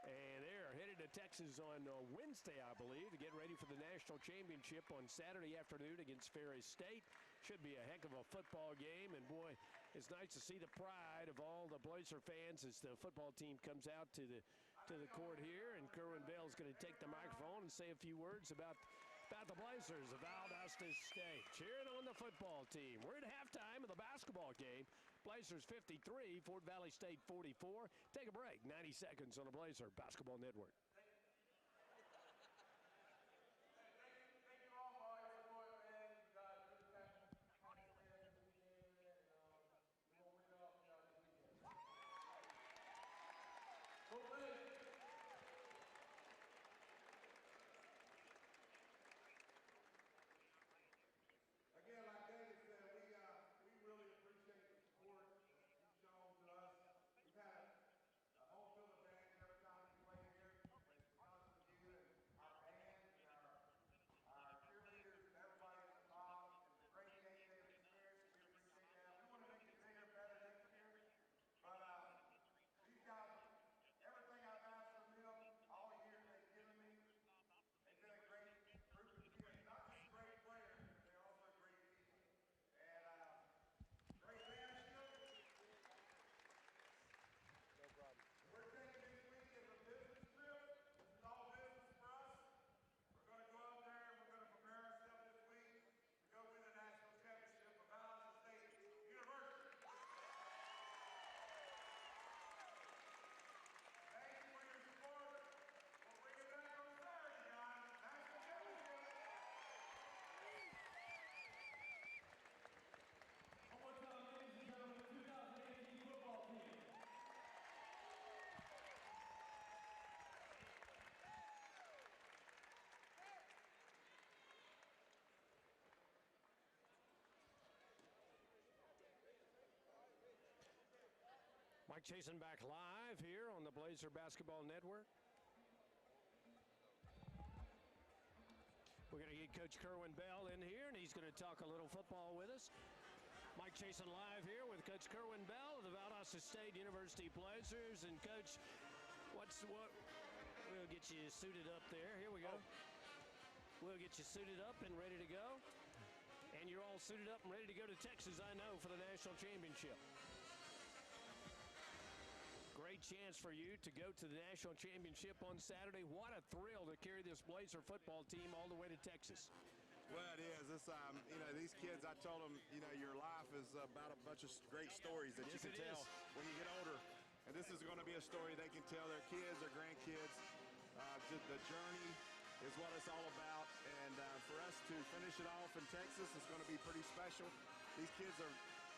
And they're headed to Texas on Wednesday, I believe, to get ready for the national championship on Saturday afternoon against Ferris State. Should be a heck of a football game. And, boy, it's nice to see the pride of all the Blazer fans as the football team comes out to the court here. And Kerwin Bell is going to take the microphone and say a few words about the Blazers of Valdosta State. Cheering on the football team. We're at halftime of the basketball game. Blazers 53, Fort Valley State 44. Take a break. 90 seconds on the Blazer Basketball Network. Again, like David said, we really appreciate the support you've shown to us. We've had a home field advantage every time we play here. It's because of you and our band and our cheerleaders and everybody at the bottom. It's a great game day experience. We appreciate that. We want to make it bigger, better next year. But these guys, everything I've asked from them all year they've given me, they've been a great group of kids. Not just great players, but they're also great people. And great leadership. No problem. We're taking this week as a business trip. This is all business for us. We're going to go out there and we're going to prepare ourselves this week to go win the national championship of Valdosta State University. Thank you for your support. We'll bring it back on Saturday, guys. National championship. One more time, ladies and gentlemen, the 2018 football team. Mike Chasen back live here on the Blazer Basketball Network. We're going to get Coach Kerwin Bell in here, and he's going to talk a little football with us. Mike Chasen live here with Coach Kerwin Bell of the Valdosta State University Blazers. And, Coach, what? We'll get you suited up there. Here we go. We'll get you suited up and ready to go. And you're all suited up and ready to go to Texas, I know, for the national championship. Great chance for you to go to the national championship on Saturday. What a thrill to carry this Blazer football team all the way to Texas. Well, it is. It's, these kids, I told them, your life is about a bunch of great stories that you can tell when you get older. And this is going to be a story they can tell their kids, their grandkids. The journey is what it's all about. And for us to finish it off in Texas is going to be pretty special. These kids are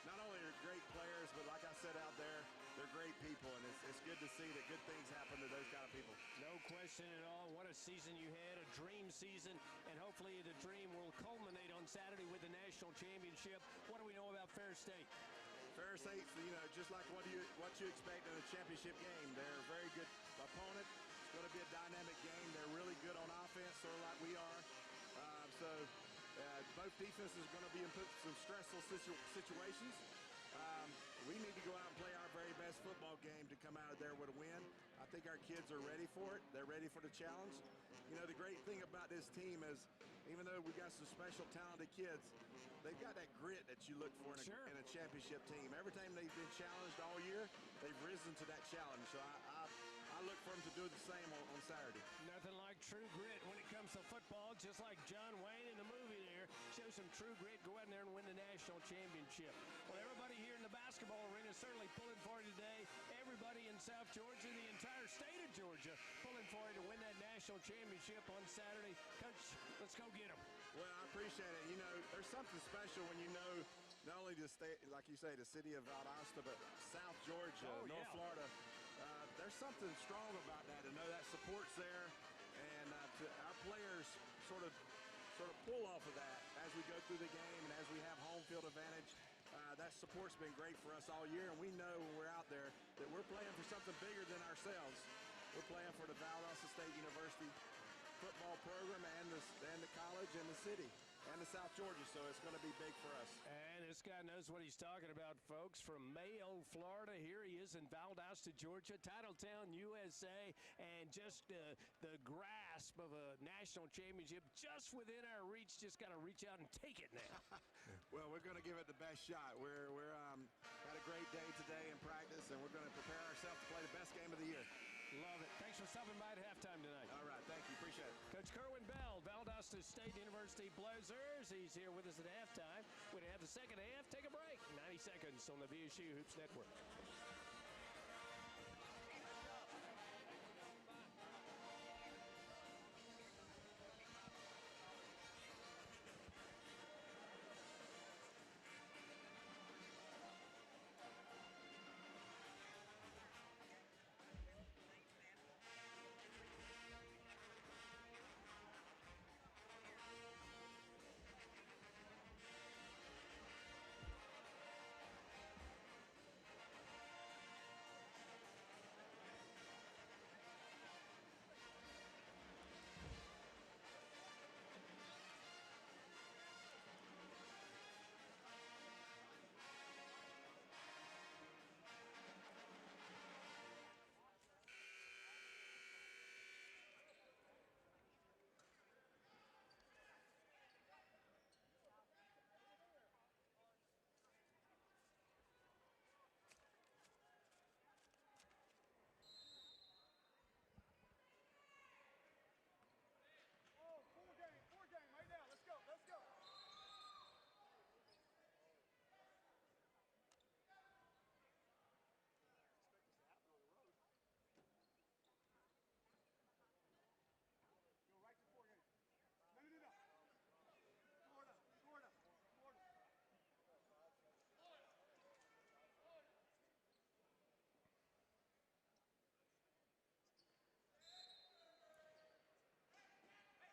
not only great players, but like I said out there, they're great people, and it's good to see that good things happen to those kind of people. No question at all. What a season you had, a dream season, and hopefully the dream will culminate on Saturday with the national championship. What do we know about Ferris State? Ferris State, just like what you expect in a championship game. They're a very good opponent. It's going to be a dynamic game. They're really good on offense, sort of like we are. Both defenses are going to be in some stressful situations. We need to go out and play our very best football game to come out of there with a win. I think our kids are ready for it. They're ready for the challenge. The great thing about this team is, even though we got some special talented kids, they've got that grit that you look for in a championship team. Every time they've been challenged all year, they've risen to that challenge. So I look for them to do the same on Saturday. Nothing like true grit when it comes to football, just like John Wayne in the movie there. Show some true grit, go out there and win the national championship. Well, everybody here in the basketball arena is certainly pulling for it today. Everybody in South Georgia, the entire state of Georgia, pulling for it to win that national championship on Saturday. Coach, let's go get them. Well, I appreciate it. There's something special when not only the state, like you say, the city of Valdosta, but South Georgia, North Florida. There's something strong about that, to know that support's there, and our players sort of pull off of that as we go through the game and as we have home field advantage. That support's been great for us all year, and we know when we're out there that we're playing for something bigger than ourselves. we're playing for the Valdosta State University football program and the college and the city and the South Georgia, so it's going to be big for us. And this guy knows what he's talking about, folks. From Mayo, Florida, here he is in Valdosta, Georgia, Titletown, USA, and just the grasp of a national championship just within our reach. Just got to reach out and take it now. Well, we're going to give it the best shot. We're had a great day today in practice, and we're going to prepare ourselves to play the best game of the year. Love it. Thanks for stopping by at halftime tonight. All right, thank you. Appreciate it. Coach Kerwin Bell, Valdosta State University Blazers. He's here with us at halftime. We're going to have the second half. Take a break. 90 seconds on the VSU Hoops Network.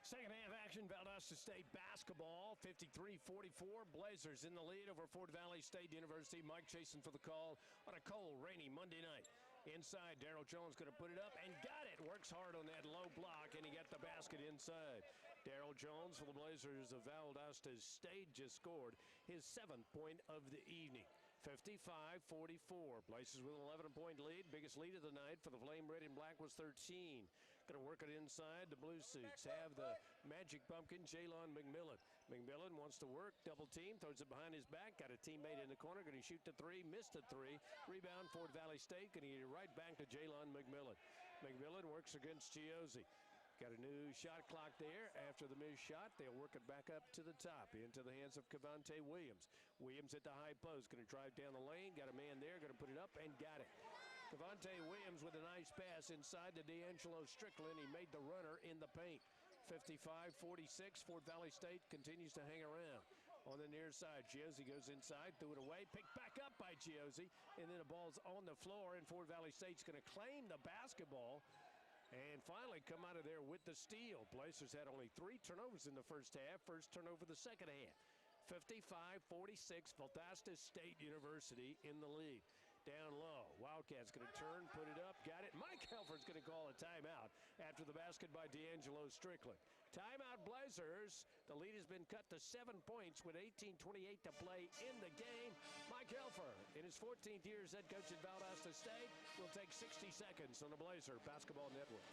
Second half action, Valdosta State basketball, 53-44. Blazers in the lead over Fort Valley State University. Mike Chasen for the call on a cold, rainy Monday night. Inside, Darrell Jones going to put it up and got it. Works hard on that low block, and he got the basket inside. Darrell Jones for the Blazers of Valdosta State just scored his 7th point of the evening. 55-44. Blazers with an 11-point lead. Biggest lead of the night for the Flame Red and Black was 13. Going to work it inside. The Blue Suits have the magic pumpkin, Jaylon McMillan. McMillan wants to work, double team, throws it behind his back. Got a teammate in the corner, going to shoot the three, missed a three. Rebound, Fort Valley State, going to get it right back to Jaylon McMillan. McMillan works against Giozzi. Got a new shot clock there. After the missed shot, they'll work it back up to the top, into the hands of Cavante Williams. Williams at the high post, going to drive down the lane. Got a man there, going to put it up and got it. Cavante Williams with a nice pass inside to D'Angelo Strickland. He made the runner in the paint. 55-46. Fort Valley State continues to hang around. On the near side, Giozzi goes inside, threw it away, picked back up by Giozzi, and then the ball's on the floor, and Fort Valley State's going to claim the basketball and finally come out of there with the steal. Blazers had only 3 turnovers in the first half. First turnover the second half. 55-46, Valdosta State University in the lead. Down low, Wildcats going to turn, put it up, got it. Mike Helford's going to call a timeout after the basket by D'Angelo Strickland. Timeout Blazers. The lead has been cut to 7 points with 18:28 to play in the game. Mike Helford, in his 14th year as head coach at Valdosta State, will take 60 seconds on the Blazer Basketball Network.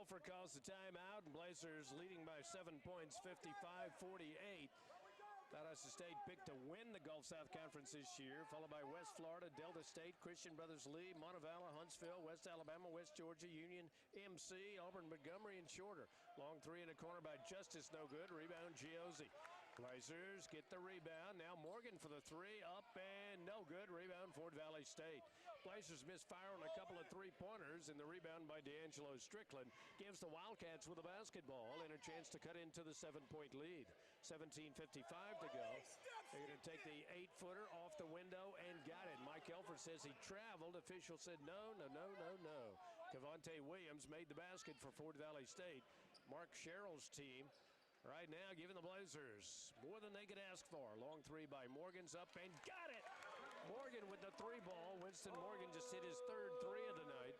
Telfer calls the timeout, and Blazers leading by 7 points, 55-48. Valdosta State picked to win the Gulf South Conference this year, followed by West Florida, Delta State, Christian Brothers Lee, Montevallo, Huntsville, West Alabama, West Georgia, Union, MC, Auburn, Montgomery, and Shorter. Long three in the corner by Justice, no good. Rebound, Giozzi. Blazers get the rebound. Now Morgan for the three, up and no good. Rebound, Fort Valley State. Blazers misfire on a couple of three-pointers, and the rebound by D'Angelo Strickland gives the Wildcats with the basketball and a chance to cut into the 7-point lead. 17:55 to go. They're going to take the 8-footer off the window and got it. Mike Elford says he traveled. Official said no. Cavante Williams made the basket for Fort Valley State. Mark Sherrill's team right now giving the Blazers more than they could ask for. Long three by Morgan's up and got it. Morgan with the three ball. Winston Morgan just hit his third three of the night.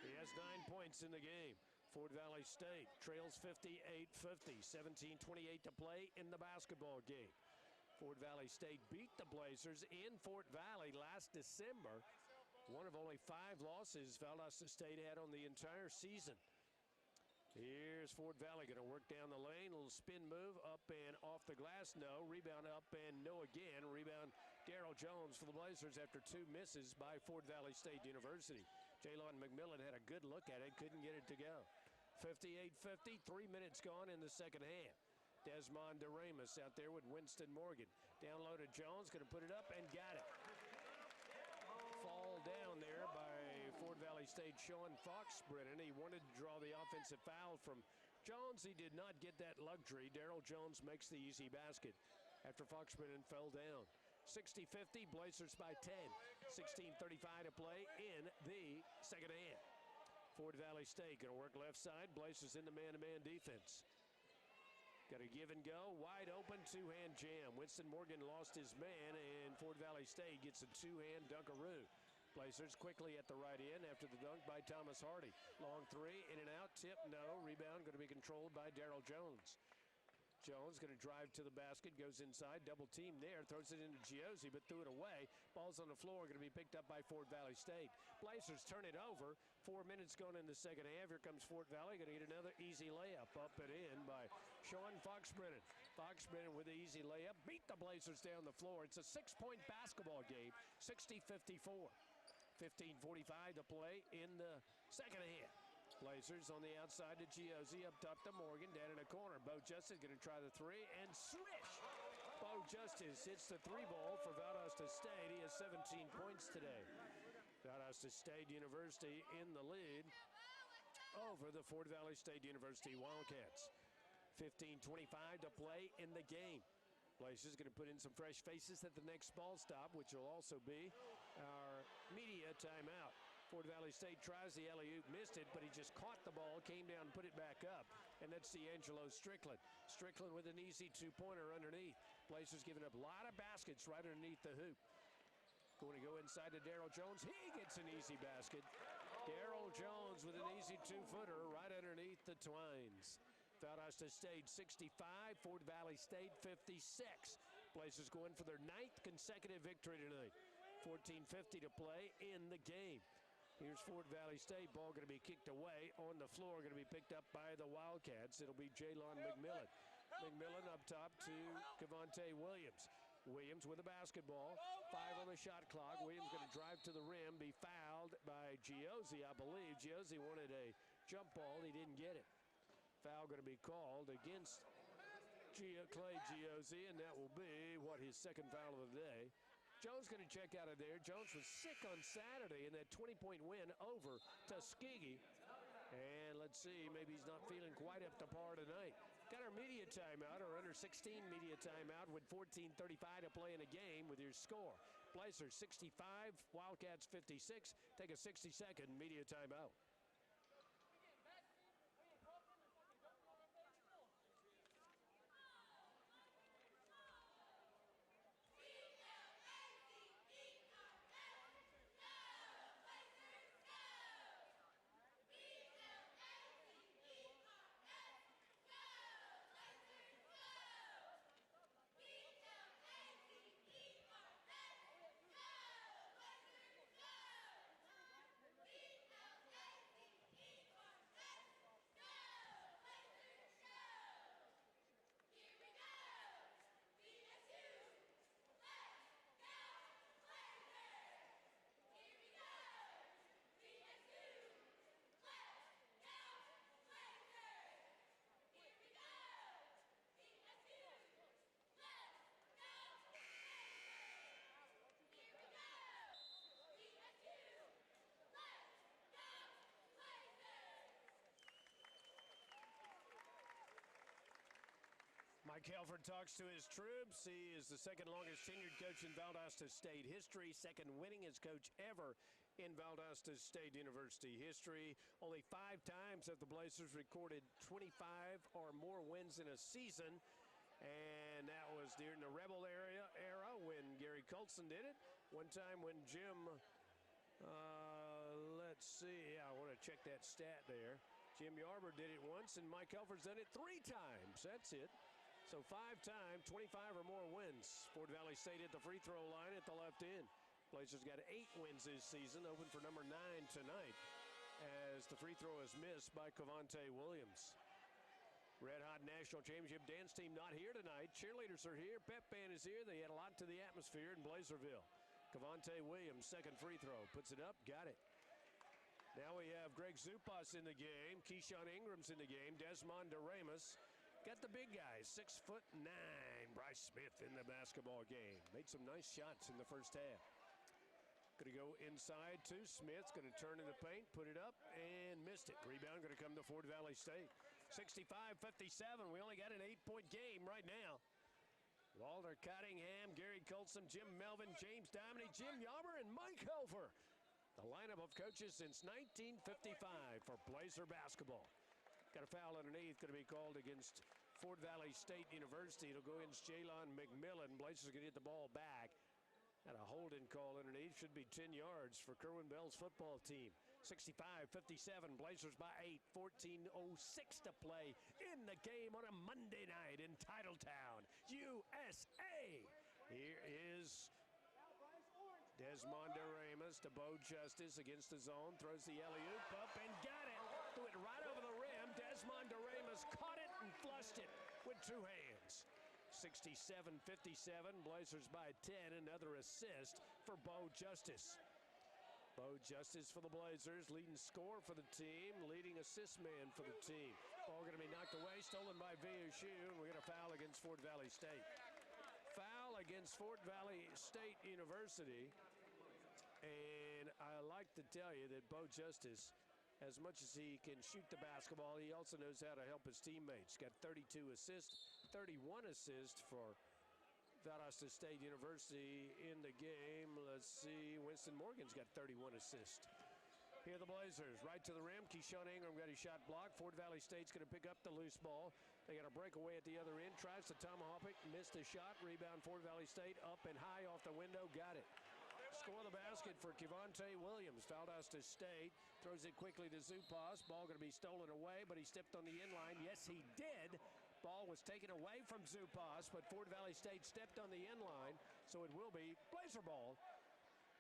He has 9 points in the game. Fort Valley State trails 58-50, 17:28 to play in the basketball game. Fort Valley State beat the Blazers in Fort Valley last December. One of only 5 losses Valdosta State had on the entire season. Here's Fort Valley going to work down the lane. A little spin move, up and off the glass, no. Rebound up and no again. Rebound Darrell Jones for the Blazers after 2 misses by Fort Valley State University. Jalen McMillan had a good look at it, couldn't get it to go. 58-50, 3 minutes gone in the second half. Desmond DeRamus out there with Winston Morgan. Down low to Jones, going to put it up and got it. Fall down there by Fort Valley State Sean Fox-Brennan. He wanted to draw the offensive foul from Jones. He did not get that luxury. Darrell Jones makes the easy basket after Fox-Brennan fell down. 60-50, Blazers by 10. 16:35 to play in the second half. Fort Valley State going to work left side. Blazers in the man-to-man defense. Got a give and go. Wide open, two-hand jam. Winston Morgan lost his man, and Fort Valley State gets a two-hand dunkaroo. Blazers quickly at the right end after the dunk by Thomas Hardy. Long three, in and out, tip, no. Rebound going to be controlled by Darrell Jones. Jones going to drive to the basket, goes inside, double team there, throws it into Giozzi, but threw it away. Ball's on the floor, going to be picked up by Fort Valley State. Blazers turn it over. 4 minutes gone in the second half. Here comes Fort Valley, going to get another easy layup up and in by Sean Fox-Brennan. Fox-Brennan with the easy layup, beat the Blazers down the floor. It's a 6-point basketball game, 60-54. 15:45 to play in the second half. Blazers on the outside to Giozzi, up top to Morgan, down in the corner. Bo Justice going to try the three, and swish! Bo Justice hits the three ball for Valdosta State. He has 17 points today. Valdosta State University in the lead over the Fort Valley State University Wildcats. 15:25 to play in the game. Blazers going to put in some fresh faces at the next ball stop, which will also be our media timeout. Fort Valley State tries the alley-oop, missed it, but he just caught the ball, came down, put it back up, and that's D'Angelo Strickland. Strickland with an easy two-pointer underneath. Blazers giving up a lot of baskets right underneath the hoop. Going to go inside to Darrell Jones. He gets an easy basket. Darrell Jones with an easy two-footer right underneath the twines. Valdosta State 65, Fort Valley State 56. Blazers going for their 9th consecutive victory tonight. 14:50 to play in the game. Here's Fort Valley State. Ball going to be kicked away on the floor. Going to be picked up by the Wildcats. It'll be Jalen McMillan. McMillan up top to Cavante Williams. Williams with the basketball. 5 on the shot clock. Williams going to drive to the rim. Be fouled by Giozzi, I believe. Giozzi wanted a jump ball. He didn't get it. Foul going to be called against Clay Giozzi, and that will be, his second foul of the day. Jones going to check out of there. Jones was sick on Saturday in that 20-point win over Tuskegee. And let's see, maybe he's not feeling quite up to par tonight. Got our media timeout, our under-16 media timeout with 14:35 to play in a game with your score. Blazers 65, Wildcats 56. Take a 60-second media timeout. Mike Helford talks to his troops. He is the second longest tenured coach in Valdosta State history, second winningest coach ever in Valdosta State University history. Only 5 times have the Blazers recorded 25 or more wins in a season. And that was during the Rebel era when Gary Colson did it. One time when Jim, let's see, I want to check that stat there. Jim Yarber did it once, and Mike Helford's done it 3 times. That's it. So 5 times, 25 or more wins. Fort Valley State at the free throw line at the left end. Blazers got 8 wins this season, open for number 9 tonight, as the free throw is missed by Cavante Williams. Red Hot National Championship dance team not here tonight. Cheerleaders are here. Pep band is here. They add a lot to the atmosphere in Blazerville. Cavante Williams, second free throw. Puts it up. Got it. Now we have Greg Zupas in the game. Keyshawn Ingram's in the game. Desmond DeRamus. Got the big guys, 6'9". Bryce Smith in the basketball game. Made some nice shots in the first half. Going to go inside to Smith. Going to turn in the paint, put it up, and missed it. Rebound going to come to Fort Valley State. 65-57. We only got an 8-point game right now. Walter Cottingham, Gary Colson, Jim Melvin, James Dominy, Jim Yarber, and Mike Helfer. The lineup of coaches since 1955 for Blazer basketball. Got a foul underneath, going to be called against Fort Valley State University. It'll go against Jalon McMillan. Blazers going to get the ball back. Got a holding call underneath. Should be 10 yards for Kerwin Bell's football team. 65-57. Blazers by 8. 14:06 to play in the game on a Monday night in Titletown, USA. Here is Desmond DeRamus to Bo Justice against the zone. Throws the alley-oop up and got it. Threw it right over the rim. Desmond DeRamus caught it and flushed it with 2 hands. 67-57. Blazers by 10. Another assist for Bo Justice. Bo Justice for the Blazers, leading scorer for the team, leading assist man for the team. Ball going to be knocked away, stolen by VSU, and we get a foul against Fort Valley State. Foul against Fort Valley State University. And I like to tell you that Bo Justice, as much as he can shoot the basketball, he also knows how to help his teammates. Got 32 assists, 31 assists for Valdosta State University in the game. Let's see, Winston Morgan's got 31 assists. Here are the Blazers, right to the rim. Keyshawn Ingram got his shot blocked. Fort Valley State's going to pick up the loose ball. They got a breakaway at the other end. Tries to tomahawk it, missed a shot. Rebound Fort Valley State, up and high off the window. Got it. Score the basket for Cavante Williams. Valdosta State throws it quickly to Zupas. Ball going to be stolen away, but he stepped on the inline. Yes, he did. Ball was taken away from Zupas, but Fort Valley State stepped on the inline, so it will be Blazer ball.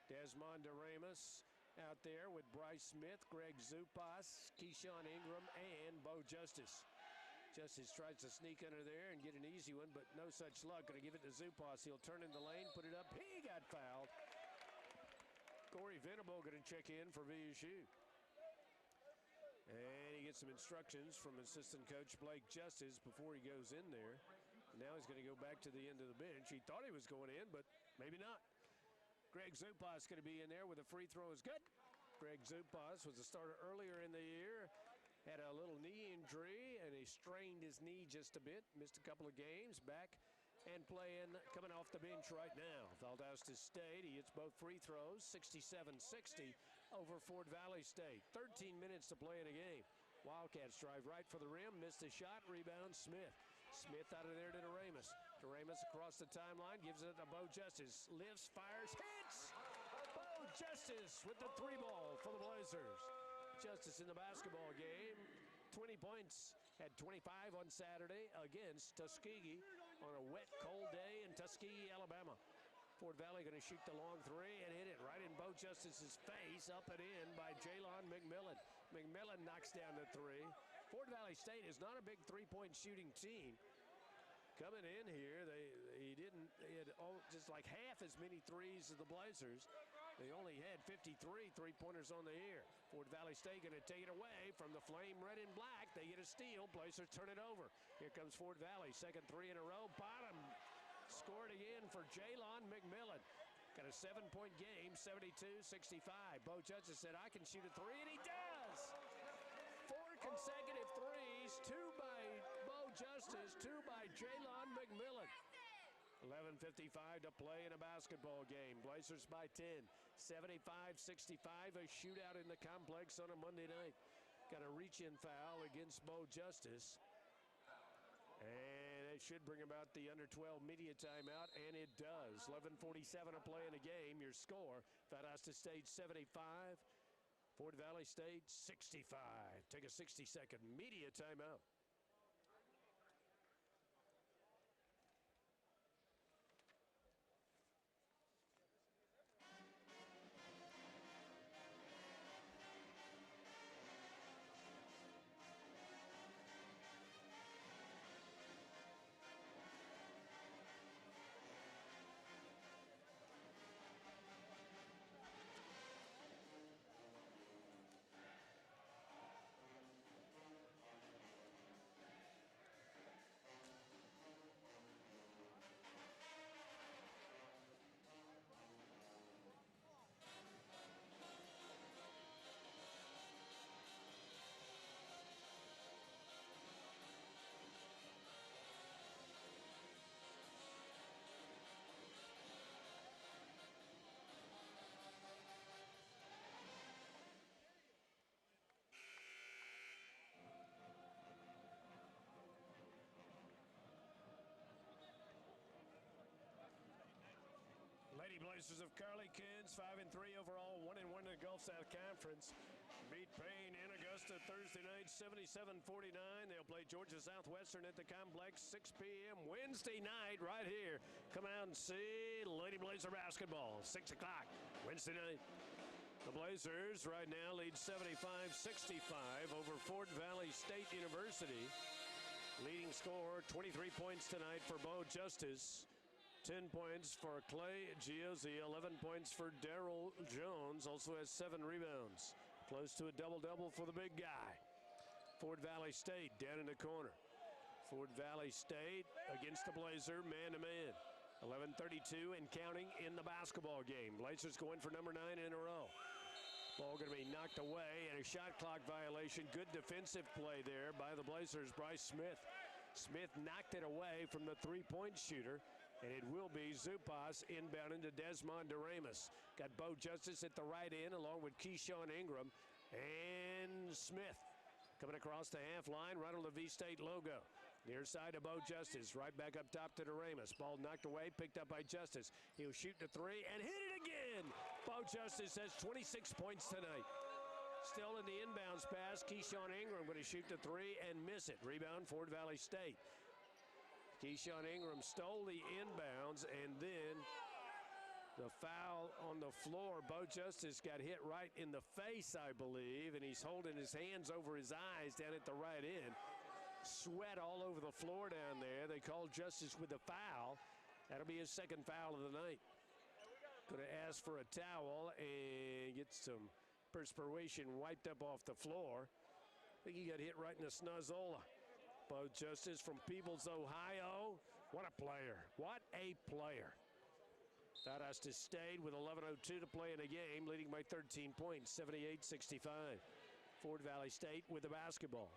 Desmond DeRamus out there with Bryce Smith, Greg Zupas, Keyshawn Ingram, and Bo Justice. Justice tries to sneak under there and get an easy one, but no such luck. Going to give it to Zupas. He'll turn in the lane, put it up. He got fouled. Corey Venable going to check in for VSU. And he gets some instructions from assistant coach Blake Justice before he goes in there. Now he's going to go back to the end of the bench. He thought he was going in, but maybe not. Greg Zupas going to be in there with a free throw is good. Greg Zupas was a starter earlier in the year. Had a little knee injury, and he strained his knee just a bit. Missed a couple of games. Back and playing, coming off the bench right now. Valdosta State, he hits both free throws, 67-60 over Fort Valley State. 13 minutes to play in a game. Wildcats drive right for the rim, missed a shot, rebound Smith. Smith out of there to DeRamus. DeRamus across the timeline, gives it to Bo Justice. Lifts, fires, hits! Bo Justice with the 3 ball for the Blazers. Justice in the basketball game, 20 points. Had 25 on Saturday against Tuskegee on a wet, cold day in Tuskegee, Alabama. Fort Valley going to shoot the long 3 and hit it right in Bo Justice's face, up and in by Jalon McMillan. McMillan knocks down the 3. Fort Valley State is not a big 3-point shooting team. Coming in here, they had just like half as many threes as the Blazers. They only had 53 3-pointers on the air. Fort Valley State going to take it away from the flame red and black. They get a steal. Blazers turn it over. Here comes Fort Valley. Second 3 in a row. Bottom. Scored again for Jalon McMillan. Got a 7-point game, 72-65. Bo Justice said, I can shoot a 3, and he does. 4 consecutive threes. 2 by Bo Justice, 2 by Jalon 11:55 to play in a basketball game. Blazers by 10, 75-65, a shootout in the complex on a Monday night. Got a reach-in foul against Bo Justice. And it should bring about the under-12 media timeout, and it does. 11:47 to play in the game. Your score, Valdosta State 75, Fort Valley State 65. Take a 60-second media timeout. Lady Blazers of Carly Kids, 5-3 overall, 1-1 in the Gulf South Conference. Beat Payne in Augusta Thursday night, 77-49. They'll play Georgia Southwestern at the complex, 6 p.m. Wednesday night right here. Come out and see Lady Blazer basketball, 6 o'clock Wednesday night. The Blazers right now lead 75-65 over Fort Valley State University. Leading scorer, 23 points tonight for Bo Justice. 10 points for Clay Giozzi, 11 points for Darrell Jones, also has 7 rebounds. Close to a double-double for the big guy. Fort Valley State down in the corner. Fort Valley State against the Blazer, man-to-man. 11:32 and counting in the basketball game. Blazers going for number 9 in a row. Ball going to be knocked away and a shot clock violation. Good defensive play there by the Blazers, Bryce Smith. Smith knocked it away from the three-point shooter. And it will be Zupas inbound into Desmond Doremus. Got Bo Justice at the right end along with Keyshawn Ingram and Smith. Coming across the half line, right on the V-State logo. Near side of Bo Justice, right back up top to Doremus. Ball knocked away, picked up by Justice. He'll shoot the three and hit it again. Bo Justice has 26 points tonight. Still in the inbounds pass, Keyshawn Ingram going to shoot the three and miss it. Rebound, Fort Valley State. Keyshawn Ingram stole the inbounds, and then the foul on the floor. Bo Justice got hit right in the face, I believe, and he's holding his hands over his eyes down at the right end. Sweat all over the floor down there. They called Justice with the foul. That'll be his second foul of the night. Going to ask for a towel and get some perspiration wiped up off the floor. I think he got hit right in the snuzzola. Bo Justice from Peebles, Ohio. What a player. What a player. Valdosta State with 11:02 to play in the game, leading by 13 points, 78-65. Fort Valley State with the basketball.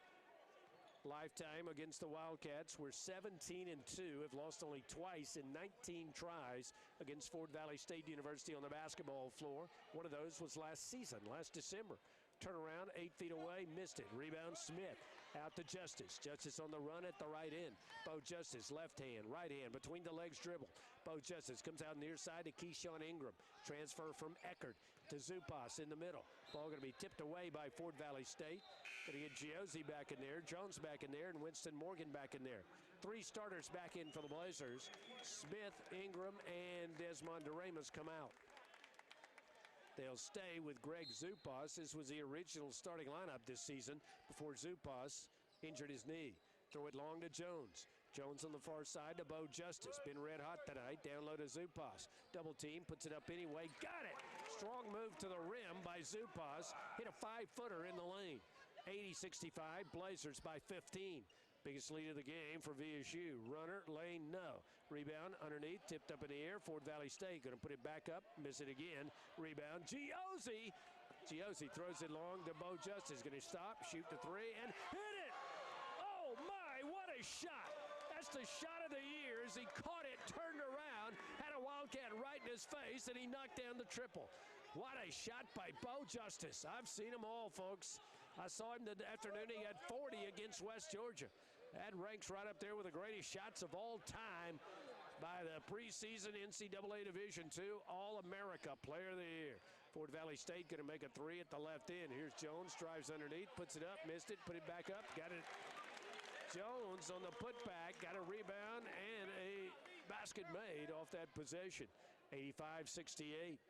Lifetime against the Wildcats. We're 17-2, have lost only twice in 19 tries against Fort Valley State University on the basketball floor. One of those was last season, last December. Turnaround, 8 feet away, missed it. Rebound, Smith. Out to Justice. Justice on the run at the right end. Bo Justice, left hand, right hand, between the legs dribble. Bo Justice comes out near side to Keyshawn Ingram. Transfer from Eckert to Zupas in the middle. Ball going to be tipped away by Fort Valley State. Going to get Giozzi back in there, Jones back in there, and Winston Morgan back in there. 3 starters back in for the Blazers. Smith, Ingram, and Desmond Doremus come out. They'll stay with Greg Zupas. This was the original starting lineup this season before Zupas injured his knee. Throw it long to Jones. Jones on the far side to Bo Justice. Been red hot tonight. Down low to Zupas. Double team, puts it up anyway. Got it! Strong move to the rim by Zupas. Hit a 5-footer in the lane. 80-65, Blazers by 15. Biggest lead of the game for VSU. Runner, lane, no. Rebound underneath, tipped up in the air. Fort Valley State going to put it back up, miss it again. Rebound, Giozzi. Giozzi throws it long to Bo Justice. Going to stop, shoot the three, and hit it! Oh my, what a shot! That's the shot of the year as he caught it, turned around, had a Wildcat right in his face, and he knocked down the triple. What a shot by Bo Justice. I've seen them all, folks. I saw him the afternoon. He had 40 against West Georgia. That ranks right up there with the greatest shots of all time by the preseason NCAA Division II All-America Player of the Year. Fort Valley State going to make a three at the left end. Here's Jones, drives underneath, puts it up, missed it, put it back up, got it. Jones on the putback, got a rebound and a basket made off that possession. 85-68.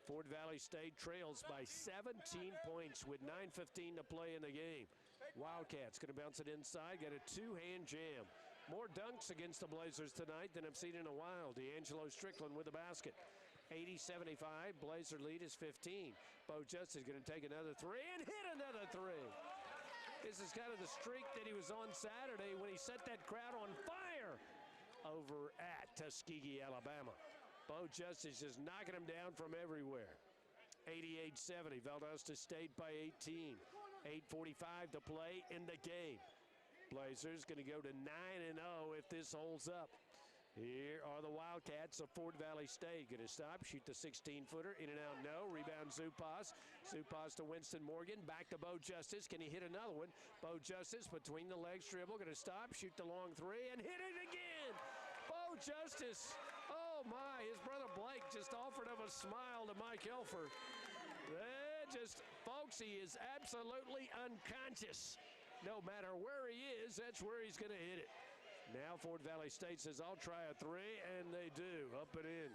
Fort Valley State trails by 17 points with 9:15 to play in the game. Wildcats going to bounce it inside, got a two-hand jam. More dunks against the Blazers tonight than I've seen in a while. D'Angelo Strickland with the basket. 80-75, Blazer lead is 15. Bo Justice going to take another three and hit another three. This is kind of the streak that he was on Saturday when he set that crowd on fire over at Tuskegee, Alabama. Bo Justice is knocking him down from everywhere. 88-70, Valdosta State by 18. 8:45 to play in the game. Blazers going to go to 9-0 if this holds up. Here are the Wildcats of Fort Valley State. Going to stop, shoot the 16-footer, in and out, no. Rebound, Zupas. Zupas to Winston Morgan, back to Bo Justice. Can he hit another one? Bo Justice between the legs dribble, going to stop, shoot the long three, and hit it again. Bo Justice, oh my, his brother Blake just offered up a smile to Mike Elfer. Folks, he is absolutely unconscious. No matter where he is, that's where he's going to hit it. Now Fort Valley State says, I'll try a three, and they do. Up and in.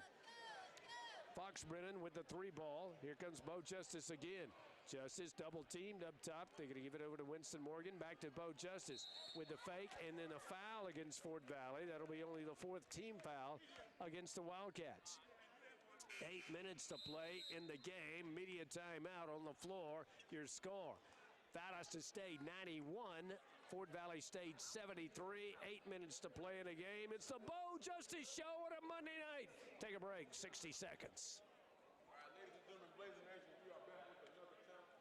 Fox Brennan with the three ball. Here comes Bo Justice again. Justice double teamed up top. They're going to give it over to Winston Morgan. Back to Bo Justice with the fake, and then a foul against Fort Valley. That'll be only the fourth team foul against the Wildcats. 8 minutes to play in the game. Media timeout on the floor. Your score. Valdosta State 91, Fort Valley State 73. 8 minutes to play in a game. It's the Bo Justice Show on a Monday night. Take a break, 60 seconds. All right, ladies and gentlemen, Blazer Nation, we are back with another time.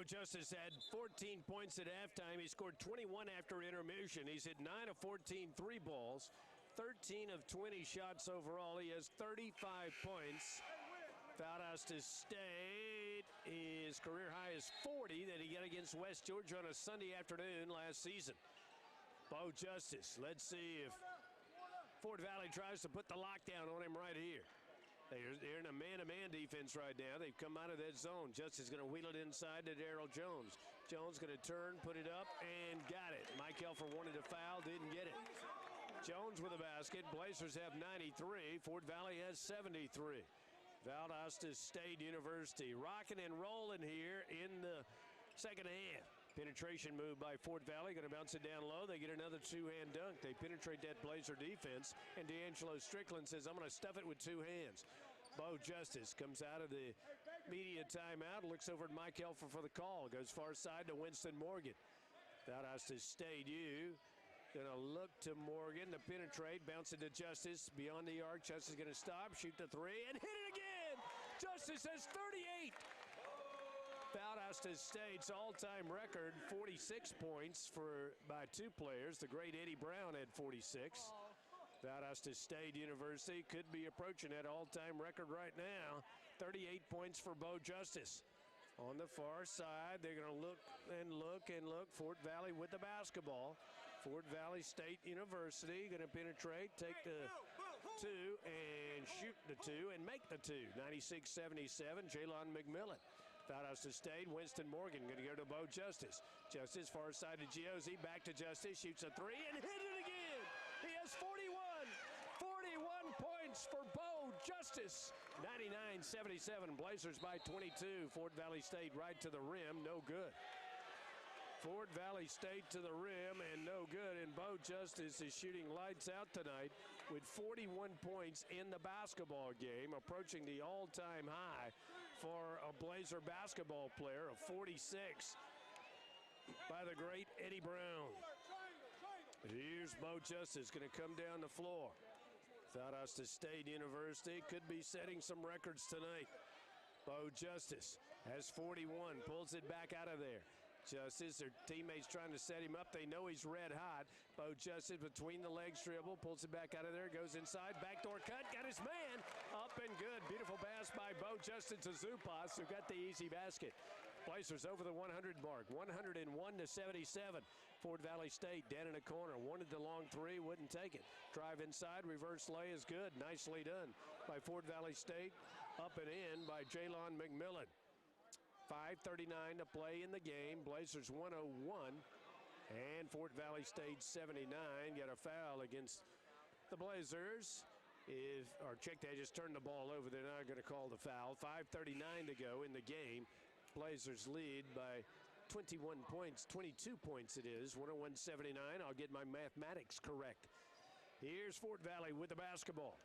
Bo Justice had 14 points at halftime. He scored 21 after intermission. He's hit 9 of 14 three balls, 13 of 20 shots overall. He has 35 points. Valdosta State, his career high is 40 that he got against West Georgia on a Sunday afternoon last season. Bo Justice, let's see if Fort Valley tries to put the lockdown on him right here. They're in a man-to-man defense right now. They've come out of that zone. Justice going to wheel it inside to Darrell Jones. Jones going to turn, put it up, and got it. Mike Elfer wanted a foul, didn't get it. Jones with a basket. Blazers have 93. Fort Valley has 73. Valdosta State University rocking and rolling here in the second half. Penetration move by Fort Valley. Going to bounce it down low. They get another two-hand dunk. They penetrate that Blazer defense. And D'Angelo Strickland says, I'm going to stuff it with two hands. Bo Justice comes out of the media timeout. Looks over at Mike Elfer for the call. Goes far side to Winston Morgan. Valdosta State U. Going to look to Morgan to penetrate. Bounce it to Justice. Beyond the arc. Justice going to stop. Shoot the three. And hit it again. Justice has 38. Valdosta State's all-time record, 46 points by two players. The great Eddie Brown had 46. Valdosta State University could be approaching that all-time record right now. 38 points for Bo Justice. On the far side, they're going to look and look and look. Fort Valley with the basketball. Fort Valley State University going to penetrate, take the two, and shoot the two, and make the two. 96-77, Jalon McMillan. Valdosta State, Winston Morgan going to go to Bo Justice. Justice, far side to Giozzi, back to Justice, shoots a three, and hit it again. He has 41 points for Bo Justice. 99-77, Blazers by 22. Fort Valley State right to the rim, no good. Fort Valley State to the rim and no good, and Bo Justice is shooting lights out tonight with 41 points in the basketball game, approaching the all-time high for a Blazer basketball player of 46 by the great Eddie Brown. Here's Bo Justice going to come down the floor. Valdosta State University could be setting some records tonight. Bo Justice has 41, pulls it back out of there. Justice, their teammates trying to set him up. They know he's red hot. Bo Justice between the legs dribble, pulls it back out of there, goes inside, backdoor cut, got his man, up and good. Beautiful pass by Bo Justice to Zupas, who got the easy basket. Blazers over the 100 mark, 101-77. Fort Valley State down in the corner, wanted the long three, wouldn't take it. Drive inside, reverse lay is good. Nicely done by Fort Valley State. Up and in by Jalon McMillan. 5:39 to play in the game. Blazers 101 and Fort Valley State 79. Got a foul against the Blazers. Check, they just turned the ball over. They're not going to call the foul. 5:39 to go in the game. Blazers lead by 21 points, 22 points it is, 101-79. I'll get my mathematics correct. Here's Fort Valley with the basketball.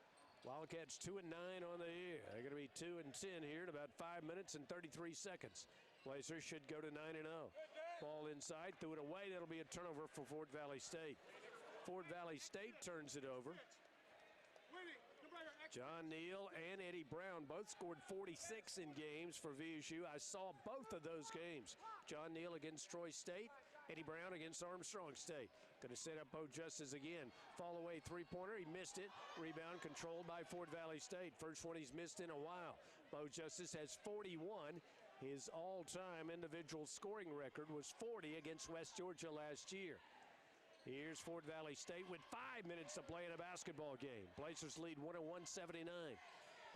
Wildcats 2-9 on the year. They're going to be 2-10 here in about 5 minutes and 33 seconds. Blazers should go to 9-0. Ball inside, threw it away. That'll be a turnover for Fort Valley State. Fort Valley State turns it over. John Neal and Eddie Brown both scored 46 in games for VSU. I saw both of those games. John Neal against Troy State, Eddie Brown against Armstrong State. Going to set up Bo Justice again. Fall away three-pointer. He missed it. Rebound controlled by Fort Valley State. First one he's missed in a while. Bo Justice has 41. His all-time individual scoring record was 40 against West Georgia last year. Here's Fort Valley State with 5 minutes to play in a basketball game. Blazers lead 101-79.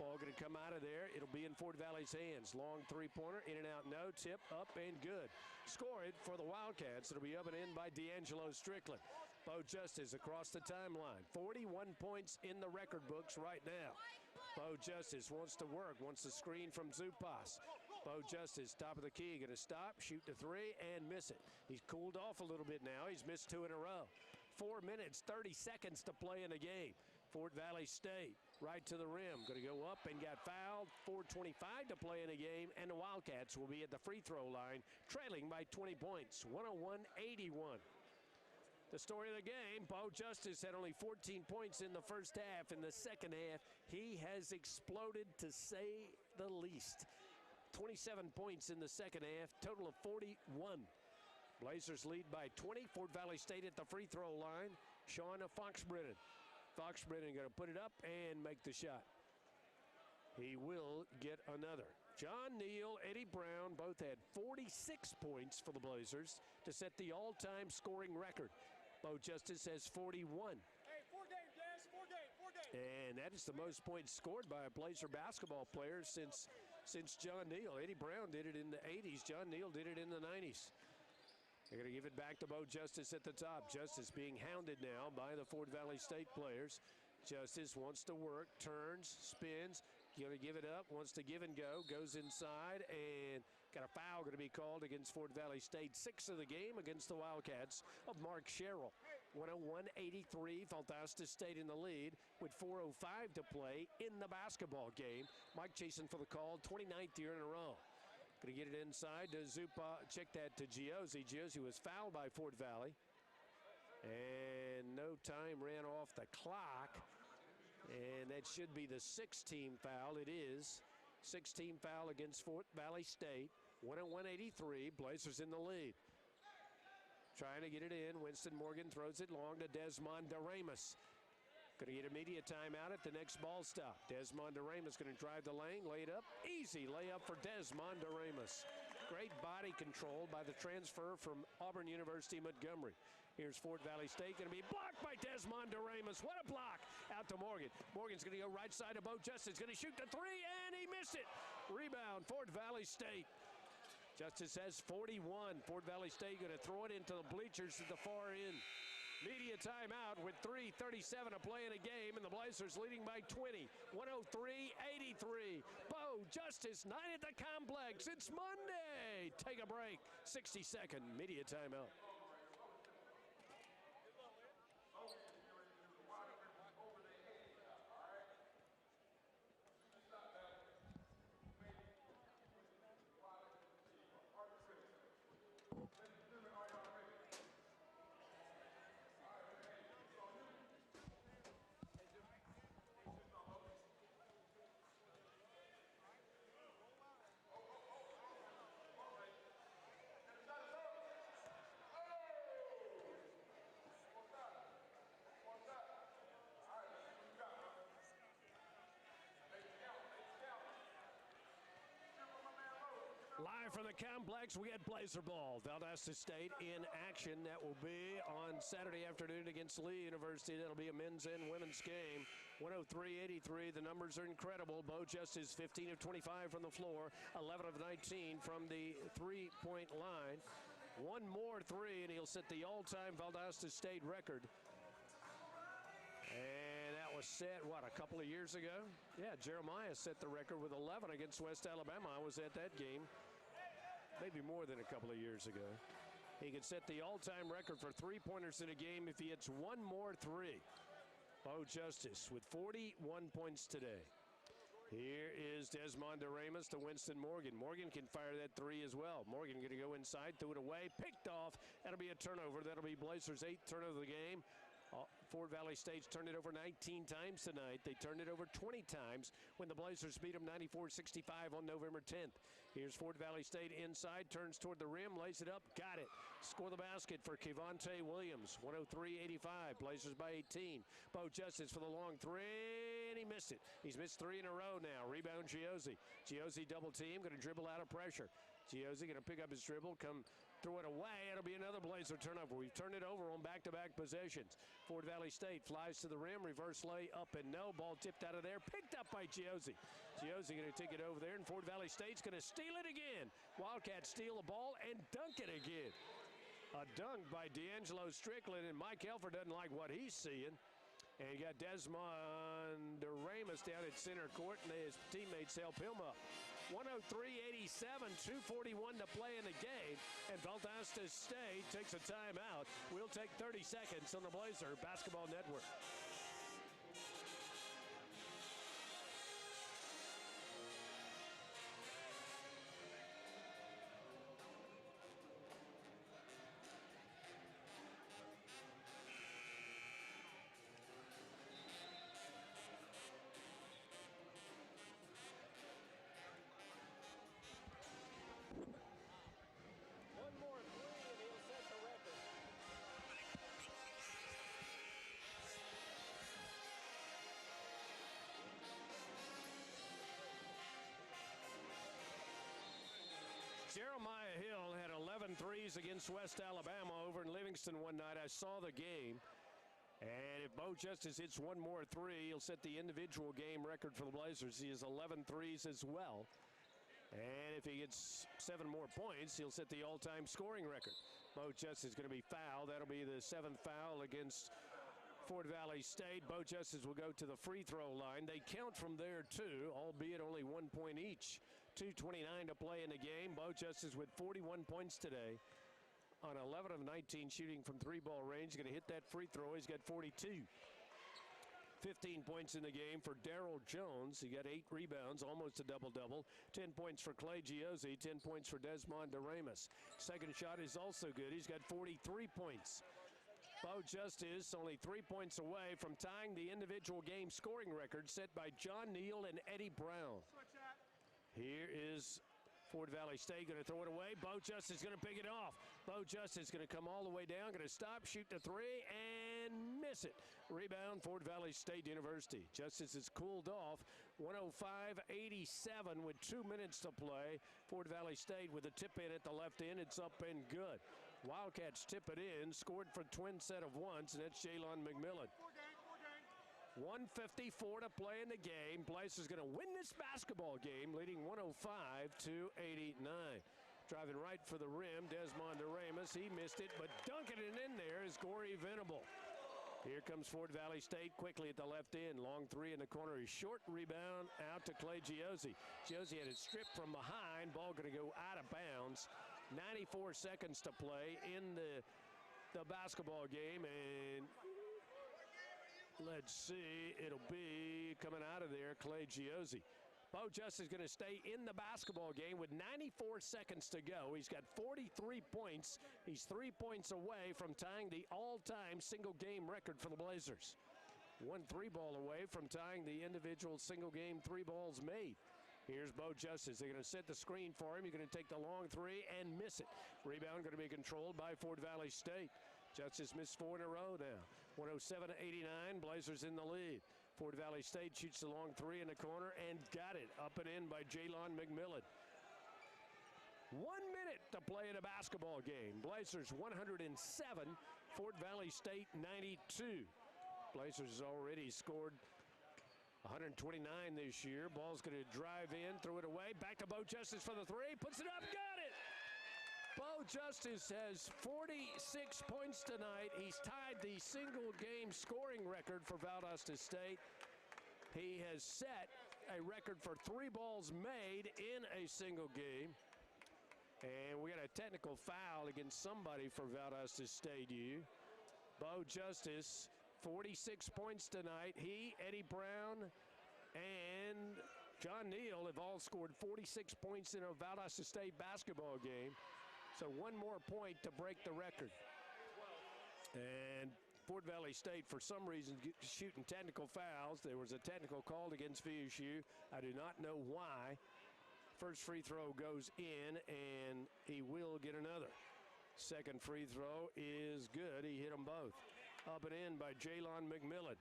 Ball going to come out of there. It'll be in Fort Valley's hands. Long three-pointer, in and out, no. Tip, up, and good. Score it for the Wildcats. It'll be up and in by D'Angelo Strickland. Bo Justice across the timeline. 41 points in the record books right now. Bo Justice wants to work, wants the screen from Zupas. Bo Justice, top of the key, going to stop, shoot the three, and miss it. He's cooled off a little bit now. He's missed 2 in a row. 4 minutes, 30 seconds to play in the game. Fort Valley State right to the rim. Going to go up and got fouled. 4:25 to play in the game, and the Wildcats will be at the free throw line, trailing by 20 points, 101-81. The story of the game, Bo Justice had only 14 points in the first half. In the second half, he has exploded to say the least. 27 points in the second half, total of 41. Blazers lead by 20. Fort Valley State at the free throw line. Sean Foxbrennan. Foxbrennan going to put it up and make the shot. He will get another. John Neal, Eddie Brown both had 46 points for the Blazers to set the all-time scoring record. Bo Justice has 41. Hey, 4 games, guys. 4 games. And that is the most points scored by a Blazer basketball player since John Neal. Eddie Brown did it in the 80s. John Neal did it in the 90s. They're going to give it back to Bo Justice at the top. Justice being hounded now by the Fort Valley State players. Justice wants to work, turns, spins, going to give it up, wants to give and go, goes inside, and got a foul going to be called against Fort Valley State. 6 of the game against the Wildcats of Mark Sherrill. 101-83, Valdosta State in the lead with 4:05 to play in the basketball game. Mike Jason for the call, 29th year in a row. Going to get it inside to Zupa. Check that to Giozzi. Giozzi was fouled by Fort Valley. And no time ran off the clock. And that should be the 6th-team foul. It is. 6th-team foul against Fort Valley State. 101-83. Blazers in the lead. Trying to get it in. Winston Morgan throws it long to Desmond DeRamus. Going to get immediate timeout at the next ball stop. Desmond DeRamus going to drive the lane, lay it up. Easy layup for Desmond DeRamus. Great body control by the transfer from Auburn University Montgomery. Here's Fort Valley State, going to be blocked by Desmond Doremus. What a block! Out to Morgan. Morgan's going to go right side of Bo Justice. Going to shoot the three, and he missed it. Rebound, Fort Valley State. Justice has 41. Fort Valley State going to throw it into the bleachers at the far end. Media timeout with 3:37 to play in a game, and the Blazers leading by 20. 103-83. Bo Justice, 9 at the complex. It's Monday. Take a break. 60-second media timeout. Live from the complex, we had Blazer ball. Valdosta State in action. That will be on Saturday afternoon against Lee University. That'll be a men's and women's game. 103-83. The numbers are incredible. Bo Justice, 15 of 25 from the floor, 11 of 19 from the three-point line. One more three, and he'll set the all-time Valdosta State record. And that was set, what, a couple of years ago? Yeah, Jeremiah set the record with 11 against West Alabama. I was at that game. Maybe more than a couple of years ago. He could set the all-time record for three-pointers in a game if he hits one more three. Bo Justice with 41 points today. Here is Desmond Doremus to Winston Morgan. Morgan can fire that three as well. Morgan going to go inside, threw it away, picked off. That'll be a turnover. That'll be Blazers' 8th turnover of the game. Fort Valley State's turned it over 19 times tonight. They turned it over 20 times when the Blazers beat them 94-65 on November 10th. Here's Fort Valley State inside, turns toward the rim, lays it up, got it. Score the basket for Kevontae Williams, 103-85. Blazers by 18. Bo Justice for the long three, and he missed it. He's missed three in a row now. Rebound Giozzi. Giozzi double team, going to dribble out of pressure. Giozzi going to pick up his dribble, come throw it away. It'll be another Blazer turnover. We've turned it over on back-to-back possessions. Fort Valley State flies to the rim, reverse lay up and no. Ball tipped out of there, picked up by Giozzi. Giozzi going to take it over there, and Fort Valley State's going to steal it again. Wildcats steal the ball and dunk it again. A dunk by D'Angelo Strickland, and Mike Elfer doesn't like what he's seeing. And you got Desmond Doremus down at center court, and his teammates help him up. 103-87, 2:41 to play in the game, and Valdosta State takes a timeout. We'll take 30 seconds on the Blazer Basketball Network. Jeremiah Hill had 11 threes against West Alabama over in Livingston one night. I saw the game. And if Bo Justice hits one more three, he'll set the individual game record for the Blazers. He has 11 threes as well. And if he gets 7 more points, he'll set the all-time scoring record. Bo Justice is going to be fouled. That'll be the 7th foul against Fort Valley State. Bo Justice will go to the free throw line. They count from there too, albeit only 1 point each. 2:29 to play in the game. Bo Justice with 41 points today on 11 of 19 shooting from three-ball range. Going to hit that free throw. He's got 42. 15 points in the game for Darrell Jones. He got 8 rebounds, almost a double-double. 10 points for Clay Giozzi, 10 points for Desmond Doremus. Second shot is also good. He's got 43 points. Bo Justice only 3 points away from tying the individual game scoring record set by John Neal and Eddie Brown. Here is Fort Valley State going to throw it away. Bo Justice going to pick it off. Bo Justice going to come all the way down, going to stop, shoot the three, and miss. miss it. Rebound, Fort Valley State University. Justice has cooled off. 105-87 with 2 minutes to play. Fort Valley State with a tip in at the left end. It's up and good. Wildcats tip it in, scored for twin set of once, and that's Jalon McMillan. 1:54 to play in the game. Blaze is going to win this basketball game, leading 105-89. Driving right for the rim, Desmond Aramis. He missed it, but dunking it in there is Corey Venable. Here comes Fort Valley State quickly at the left end. Long three in the corner. A short rebound out to Clay Giozzi. Giozzi had it stripped from behind. Ball going to go out of bounds. 94 seconds to play in the basketball game, and let's see, it'll be coming out of there, Clay Giozzi. Bo Justice is going to stay in the basketball game with 94 seconds to go. He's got 43 points. He's 3 points away from tying the all-time single-game record for the Blazers. 1 3-ball away from tying the individual single-game 3 balls made. Here's Bo Justice. They're going to set the screen for him. He's going to take the long three and miss it. Rebound going to be controlled by Fort Valley State. Justice missed 4 in a row now. 107-89. Blazers in the lead. Fort Valley State shoots the long three in the corner and got it. Up and in by Jalon McMillan. 1 minute to play in a basketball game. Blazers 107. Fort Valley State 92. Blazers already scored 129 this year. Ball's going to drive in, throw it away. Back to Bo Justice for the three. Puts it up, got it. Bo Justice has 46 points tonight. He's tied the single-game scoring record for Valdosta State. He has set a record for 3 balls made in a single game. And we got a technical foul against somebody for Valdosta State U. Bo Justice, 46 points tonight. He, Eddie Brown, and John Neal have all scored 46 points in a Valdosta State basketball game. So 1 more point to break the record. And Fort Valley State, for some reason, shooting technical fouls. There was a technical called against VSU. I do not know why. First free throw goes in, and he will get another. Second free throw is good. He hit them both. Up and in by Jalon McMillan.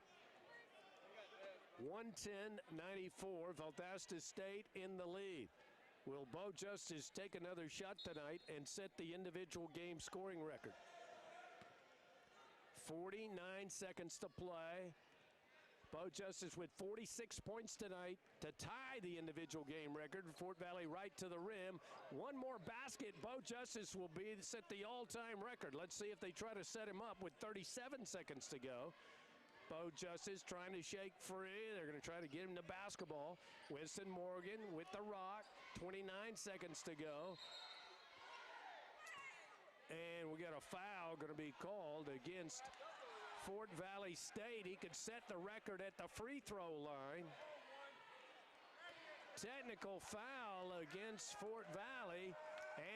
110-94. Valdosta State in the lead. Will Bo Justice take another shot tonight and set the individual game scoring record? 49 seconds to play. Bo Justice with 46 points tonight to tie the individual game record. Fort Valley right to the rim. 1 more basket. Bo Justice will set the all-time record. Let's see if they try to set him up with 37 seconds to go. Bo Justice trying to shake free. They're going to try to get him to basketball. Winston Morgan with the rock. 29 seconds to go. And we got a foul going to be called against Fort Valley State. He could set the record at the free throw line. Technical foul against Fort Valley.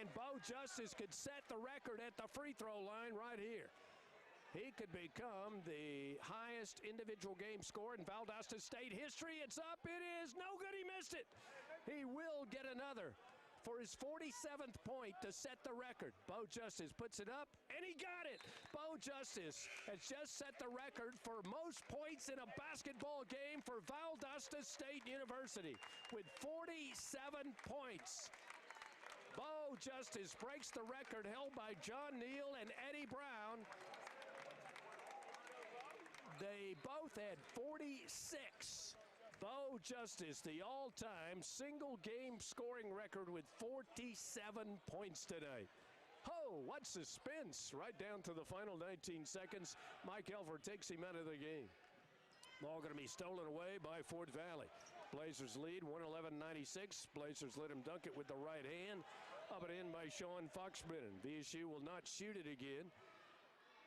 And Bo Justice could set the record at the free throw line right here. He could become the highest individual game score in Valdosta State history. It's up. It is. No good. He missed it. He will get another for his 47th point to set the record. Bo Justice puts it up, and he got it. Bo Justice has just set the record for most points in a basketball game for Valdosta State University with 47 points. Bo Justice breaks the record held by John Neal and Eddie Brown. They both had 46. Bo Justice, the all-time single-game scoring record with 47 points tonight. Oh, what suspense right down to the final 19 seconds. Mike Elford takes him out of the game. Ball going to be stolen away by Fort Valley. Blazers lead 111-96. Blazers let him dunk it with the right hand. Up and in by Sean Foxbrennan. VSU will not shoot it again.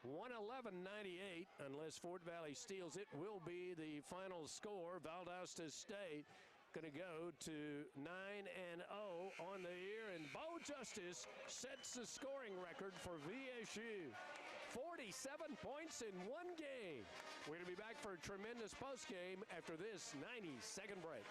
111-98, unless Fort Valley steals it, will be the final score. Valdosta State going to go to 9-0 on the year, and Bo Justice sets the scoring record for VSU. 47 points in 1 game. We're going to be back for a tremendous postgame after this 90-second break.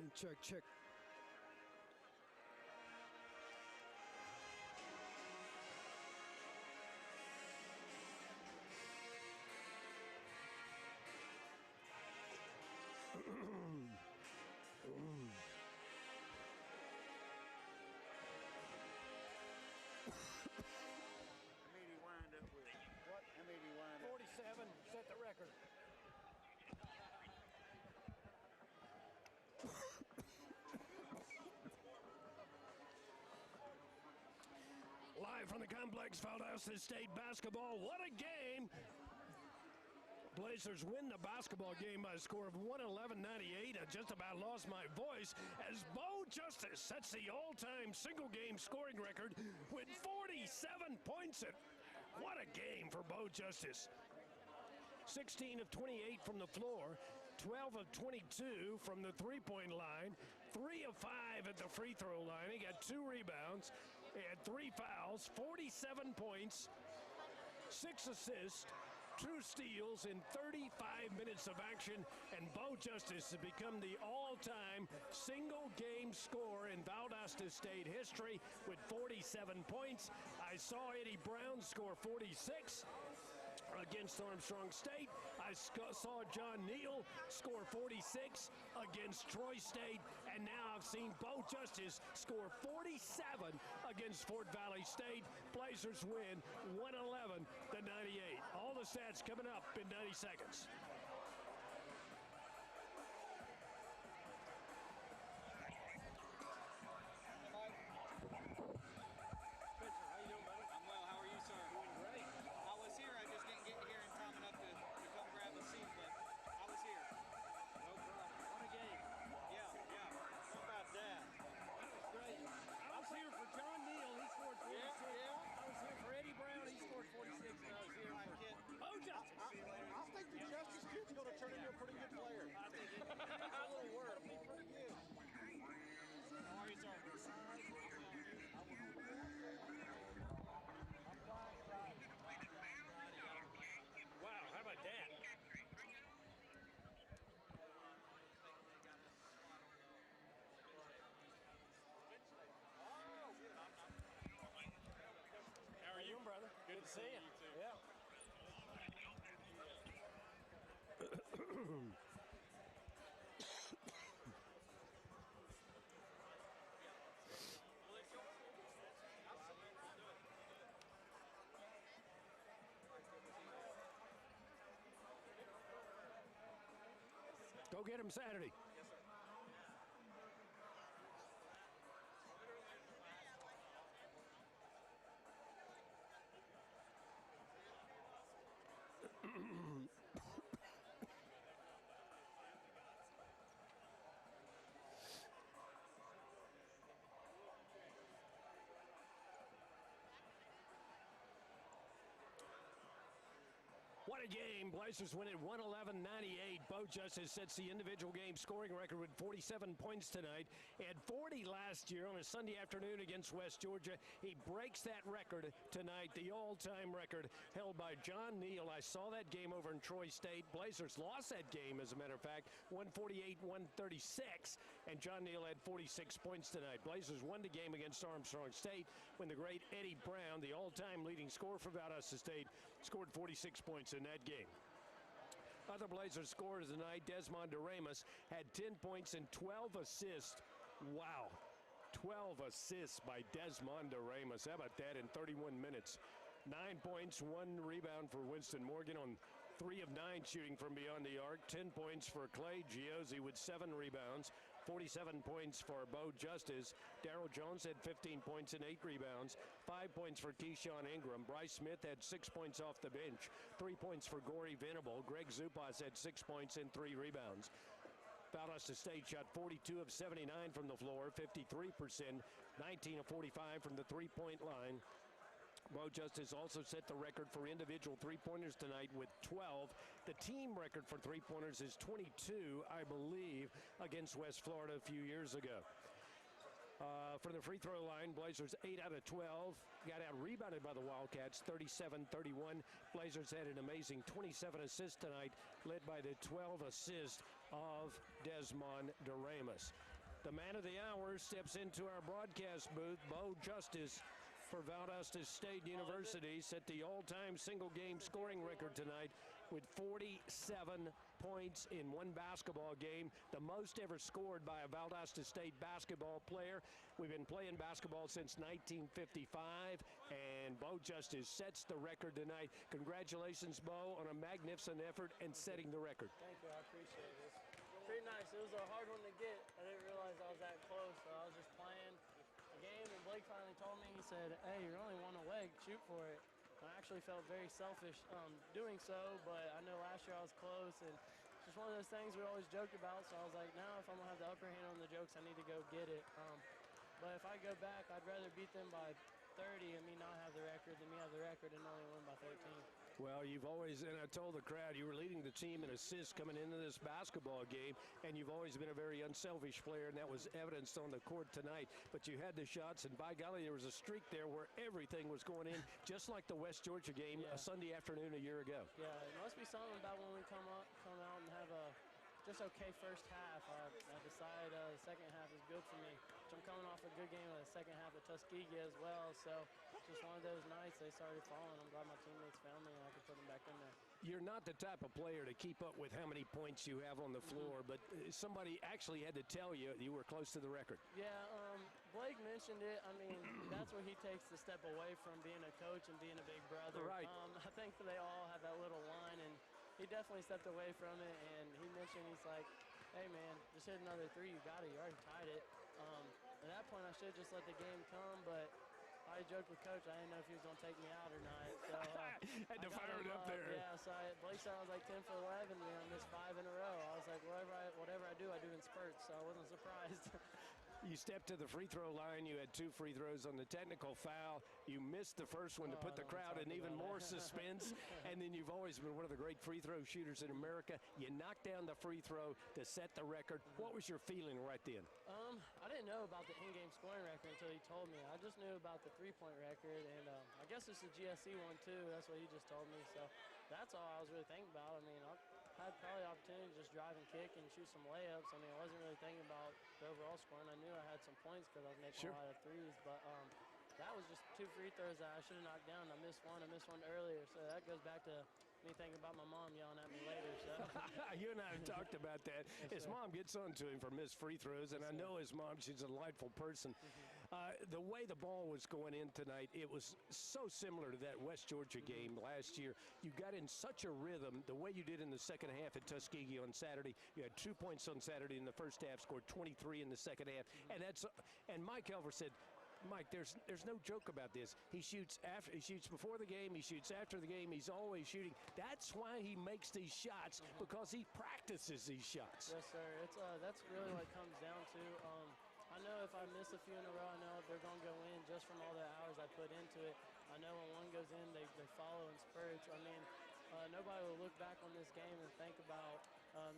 Check, check. How many did he wind up with? What? How many did he wind up? 47 set the record. Live from the complex, Valdosta State basketball. What a game! Blazers win the basketball game by a score of 111-98. I just about lost my voice as Bo Justice sets the all-time single-game scoring record with 47 points. What a game for Bo Justice. 16 of 28 from the floor, 12 of 22 from the three-point line, 3 of 5 at the free throw line. He got 2 rebounds, he had 3 fouls, 47 points, 6 assists, 2 steals in 35 minutes of action, and Bo Justice has become the all-time single-game scorer in Valdosta State history with 47 points. I saw Eddie Brown score 46 against Armstrong State. I saw John Neal score 46 against Troy State, and now I've seen Bo Justice score 47 against Fort Valley State. Blazers win 111-98. All the stats coming up in 90 seconds. Good to see you. Yeah. Go get him Saturday. What a game. Blazers win at 111-98. Bo Justice sets the individual game scoring record with 47 points tonight. He had 40 last year on a Sunday afternoon against West Georgia. He breaks that record tonight, the all-time record held by John Neal. I saw that game over in Troy State. Blazers lost that game, as a matter of fact, 148-136, and John Neal had 46 points tonight. Blazers won the game against Armstrong State when the great Eddie Brown, the all-time leading scorer for Valdosta State, scored 46 points in that game. Other Blazers scorers tonight, Desmond Doremus had 10 points and 12 assists. Wow. 12 assists by Desmond Doremus. How about that in 31 minutes? 9 points, 1 rebound for Winston Morgan on 3 of 9 shooting from beyond the arc. 10 points for Clay Giozzi with 7 rebounds. 47 points for Bo Justice. Darrell Jones had 15 points and 8 rebounds. 5 points for Keyshawn Ingram. Bryce Smith had 6 points off the bench. 3 points for Gorey Venable. Greg Zupas had 6 points and 3 rebounds. Valdosta State shot 42 of 79 from the floor, 53%, 19 of 45 from the three-point line. Bo Justice also set the record for individual three-pointers tonight with 12. The team record for three-pointers is 22, I believe, against West Florida a few years ago. For the free throw line, Blazers 8 out of 12. Got out rebounded by the Wildcats, 37-31. Blazers had an amazing 27 assists tonight, led by the 12 assists of Desmond Doremus. The man of the hour steps into our broadcast booth. Bo Justice for Valdosta State University set the all-time single-game scoring record tonight with 47 points in one basketball game, the most ever scored by a Valdosta State basketball player. We've been playing basketball since 1955, and Bo Justice sets the record tonight. Congratulations, Bo, on a magnificent effort and setting the record. Thank you, I appreciate it. Pretty nice. It was a hard one to get. I didn't realize I was that close, so I was just playing the game, and Blake finally told me, he said, hey, you're only one away, shoot for it. And I actually felt very selfish doing so, but I know last year I was close, and just one of those things we always joked about, so I was like, now if I'm going to have the upper hand on the jokes, I need to go get it. But if I go back, I'd rather beat them by 30 and me not have the record than me have the record and only win by 13. Well, you've always, and I told the crowd, you were leading the team in assists coming into this basketball game, and you've always been a very unselfish player, and that was evidenced on the court tonight. But you had the shots, and by golly, there was a streak there where everything was going in, just like the West Georgia game a Sunday afternoon a year ago. Yeah, it must be something about when we come out and have a just okay first half. I decided the second half is good for me. So I'm coming off a good game of the second half of Tuskegee as well. So just one of those nights they started falling. I'm glad my teammates found me and I could put them back in there. You're not the type of player to keep up with how many points you have on the floor, but somebody actually had to tell you you were close to the record. Yeah, Blake mentioned it. I mean, that's where he takes the step away from being a coach and being a big brother. Right. I think they all have that little line, and he definitely stepped away from it, and he mentioned, he's like, hey, man, just hit another three. You got it. You already tied it. At that point, I should have just let the game come, but I joked with Coach. I didn't know if he was going to take me out or not. So had to fire it up there. Yeah, so Blake said I was like 10 for 11. We missed 5 in a row. I was like, whatever I do in spurts, so I wasn't surprised. You stepped to the free throw line. You had 2 free throws on the technical foul. You missed the first one to put the crowd in even more suspense. And then you've always been one of the great free throw shooters in America. You knocked down the free throw to set the record. What was your feeling right then? I didn't know about the in-game scoring record until he told me. I just knew about the three-point record, and I guess it's the GSC one too. That's what he just told me. So that's all I was really thinking about. I mean, I had probably the opportunity to just drive and kick and shoot some layups. I mean, I wasn't really thinking about the overall scoring. I knew I had some points because I was making a lot of threes, but that was just 2 free throws that I should have knocked down. I missed one earlier, so that goes back to me thinking about my mom yelling at me later. So you and I have talked about that. His mom gets on to him for missed free throws, and I know his mom, she's a delightful person. The way the ball was going in tonight, it was so similar to that West Georgia game last year. You got in such a rhythm, the way you did in the second half at Tuskegee on Saturday. You had 2 points on Saturday in the first half, scored 23 in the second half. And Mike Elver said, Mike, there's no joke about this. He shoots before the game, he shoots after the game, he's always shooting. That's why he makes these shots, because he practices these shots. Yes, sir. That's really what it comes down to. I know if I miss a few in a row, I know they're going to go in just from all the hours I put into it. I know when one goes in, they follow in spurts. I mean, nobody will look back on this game and think about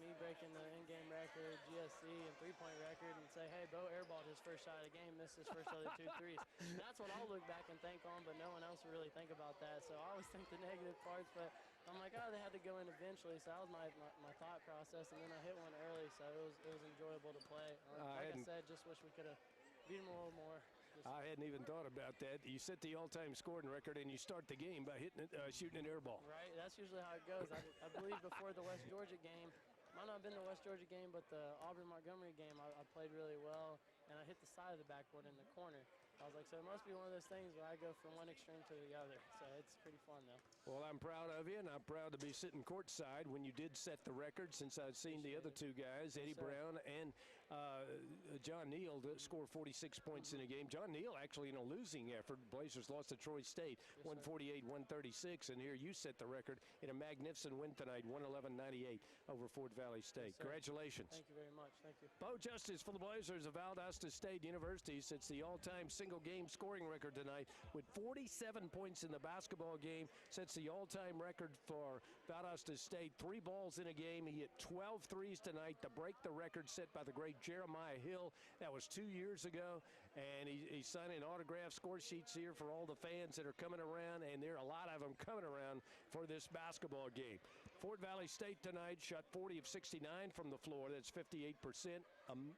me breaking the in-game record, GSC, and three-point record and say, hey, Bo airballed his first shot of the game, missed his first other 2 threes. That's what I'll look back and think on, but no one else will really think about that. So I always think the negative parts, but I'm like, oh, they had to go in eventually. So that was my thought process, and then I hit one early, so it was enjoyable to play. Like I said, just wish we could have beat them a little more. I hadn't even thought about that. You set the all-time scoring record, and you start the game by shooting an air ball. Right, that's usually how it goes. I believe before the West Georgia game, might not have been the West Georgia game, but the Auburn-Montgomery game, I played really well, and I hit the side of the backboard in the corner. I was like, so it must be one of those things where I go from one extreme to the other. So it's pretty fun, though. Well, I'm proud of you, and I'm proud to be sitting courtside when you did set the record, since I've seen the other 2 guys, Eddie Brown and John Neal, score 46 points in a game. John Neal actually in a losing effort. Blazers lost to Troy State, 148-136, and here you set the record in a magnificent win tonight, 111-98 over Fort Valley State. Congratulations. Thank you very much. Thank you. Bo Justice for the Blazers of Valdosta State University sets the all-time single-game scoring record tonight with 47 points in the basketball game, sets the all-time record for Valdosta State. 3 balls in a game. He hit 12 threes tonight to break the record set by the great Jeremiah Hill. That was 2 years ago, and he's signing autograph score sheets here for all the fans that are coming around, and there are a lot of them coming around for this basketball game. Fort Valley State tonight shot 40 of 69 from the floor. That's 58%.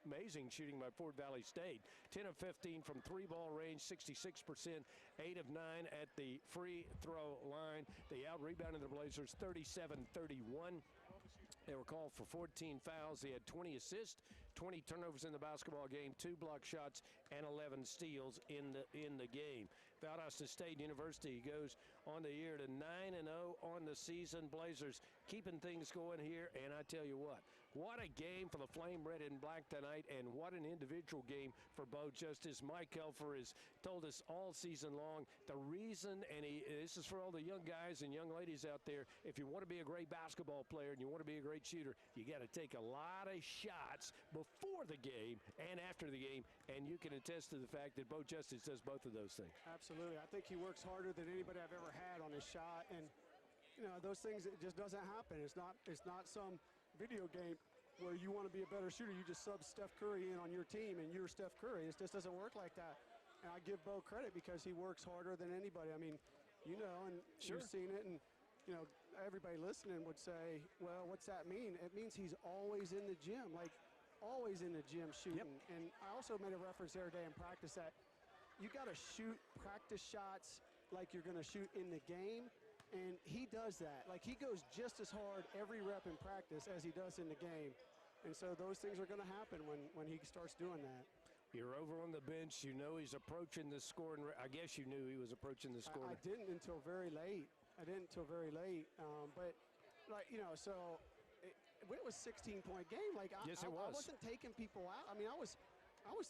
Amazing shooting by Fort Valley State. 10 of 15 from three-ball range, 66%. 8 of 9 at the free throw line. They out-rebounded the Blazers 37-31. They were called for 14 fouls. They had 20 assists, 20 turnovers in the basketball game, 2 block shots, and 11 steals in the game. Valdosta State University goes on the year to 9-0 on the season. Blazers keeping things going here, and I tell you what a game for the Flame Red and Black tonight, and what an individual game for Bo Justice. Mike Helfer has told us all season long the reason, and this is for all the young guys and young ladies out there, if you want to be a great basketball player and you want to be a great shooter, you got to take a lot of shots before the game and after the game, and you can attest to the fact that Bo Justice does both of those things. Absolutely. I think he works harder than anybody I've ever had on his shot, and those things, it just doesn't happen. It's not some video game where you want to be a better shooter. You just sub Steph Curry in on your team and you're Steph Curry. It just doesn't work like that. And I give Bo credit because he works harder than anybody. I mean, and Sure. You've seen it, and everybody listening would say, well, what's that mean? It means he's always in the gym, like always in the gym shooting. Yep. And I also made a reference the other day in practice that you got to shoot practice shots like you're going to shoot in the game. And he does that. Like, he goes just as hard every rep in practice as he does in the game. And so those things are going to happen when he starts doing that. You're over on the bench. You know he's approaching the scoring. I guess you knew he was approaching the scoring. I didn't until very late. But, so when it was 16-point game, like, Yes, it I was. wasn't taking people out. I mean, I was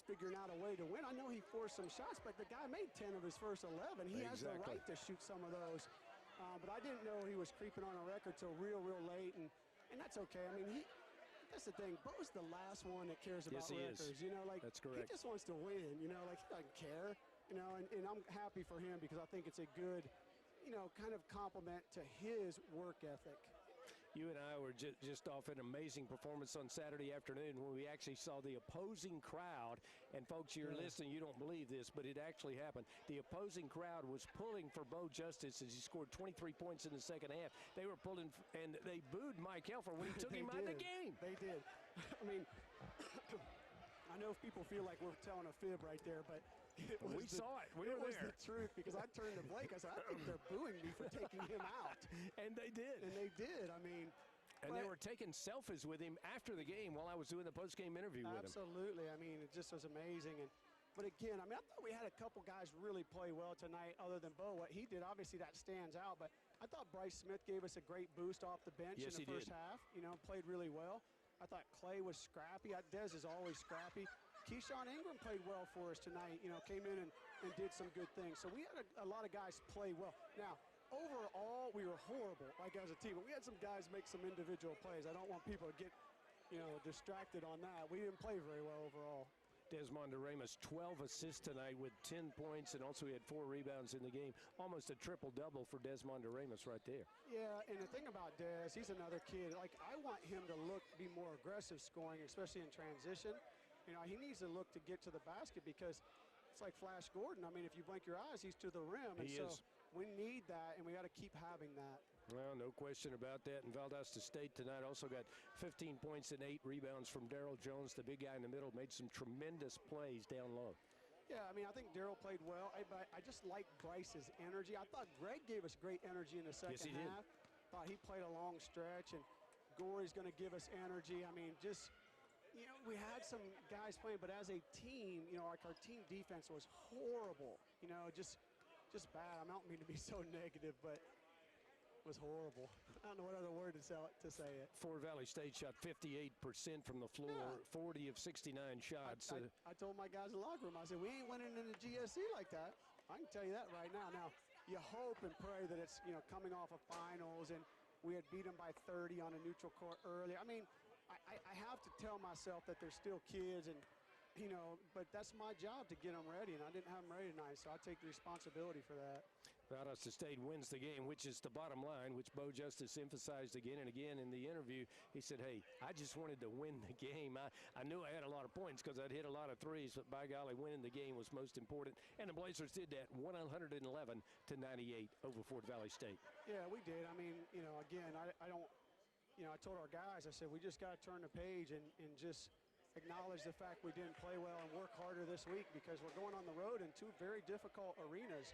figuring out a way to win. I know he forced some shots, but the guy made 10 of his first 11. He has the right to shoot some of those. But I didn't know he was creeping on a record till real late, and that's okay. I mean, that's the thing. Bo's the last one that cares about records. That's correct. He just wants to win. He doesn't care. And I'm happy for him because I think it's a good, kind of compliment to his work ethic. You and I were just off an amazing performance on Saturday afternoon when we actually saw the opposing crowd. And, folks, you're listening, you don't believe this, but it actually happened. The opposing crowd was pulling for Bo Justice as he scored 23 points in the second half. They were pulling, and they booed Mike Helfer when he took him out of the game. They did. I mean, I know if people feel like we're telling a fib right there, but we saw it. We were there. It was the truth, because I turned to Blake. I said, I think they're booing me for taking him out. And they did. And they did. I mean. And they were taking selfies with him after the game while I was doing the post-game interview with him. Absolutely. I mean, it just was amazing. But again, I mean, I thought we had a couple guys really play well tonight other than Bo. What he did, obviously, that stands out. But I thought Bryce Smith gave us a great boost off the bench in the first half. Played really well. I thought Clay was scrappy. Dez is always scrappy. Keyshawn Ingram played well for us tonight. Came in and did some good things. So we had a lot of guys play well. Now, overall, we were horrible, like as a team. But we had some guys make some individual plays. I don't want people to get, distracted on that. We didn't play very well overall. Desmond Aramis, 12 assists tonight with 10 points, and also he had 4 rebounds in the game. Almost a triple-double for Desmond Aramis right there. Yeah, and the thing about Des, he's another kid. Like, I want him to be more aggressive scoring, especially in transition. He needs to look to get to the basket because it's like Flash Gordon. I mean, if you blink your eyes, he's to the rim. And so we need that, and we got to keep having that. Well, no question about that. And Valdosta State tonight also got 15 points and 8 rebounds from Darrell Jones. The big guy in the middle made some tremendous plays down low. Yeah, I mean, I think Darrell played well. I just like Bryce's energy. I thought Greg gave us great energy in the second half. Thought he played a long stretch, and Gorey's going to give us energy. I mean, just, we had some guys playing, but as a team, like our team defense was horrible. Just bad. I don't mean to be so negative, but it was horrible. I don't know what other word to say it. Fort Valley State shot 58% from the floor, 40 of 69 shots. I told my guys in the locker room, I said, we ain't winning in the GSC like that. I can tell you that right now. Now, you hope and pray that it's, coming off of finals, and we had beat them by 30 on a neutral court early. I mean, I have to tell myself that they're still kids, and but that's my job to get them ready, and I didn't have them ready tonight, so I take the responsibility for that. Valdosta State wins the game, which is the bottom line, which Bo Justice emphasized again and again in the interview. He said, hey, I just wanted to win the game. I knew I had a lot of points because I'd hit a lot of threes, but by golly, winning the game was most important. And the Blazers did that, 111 to 98 over Fort Valley State. Yeah, we did. I mean, again, I don't, I told our guys, I said, we just got to turn the page and just acknowledge the fact we didn't play well and work harder this week because we're going on the road in two very difficult arenas.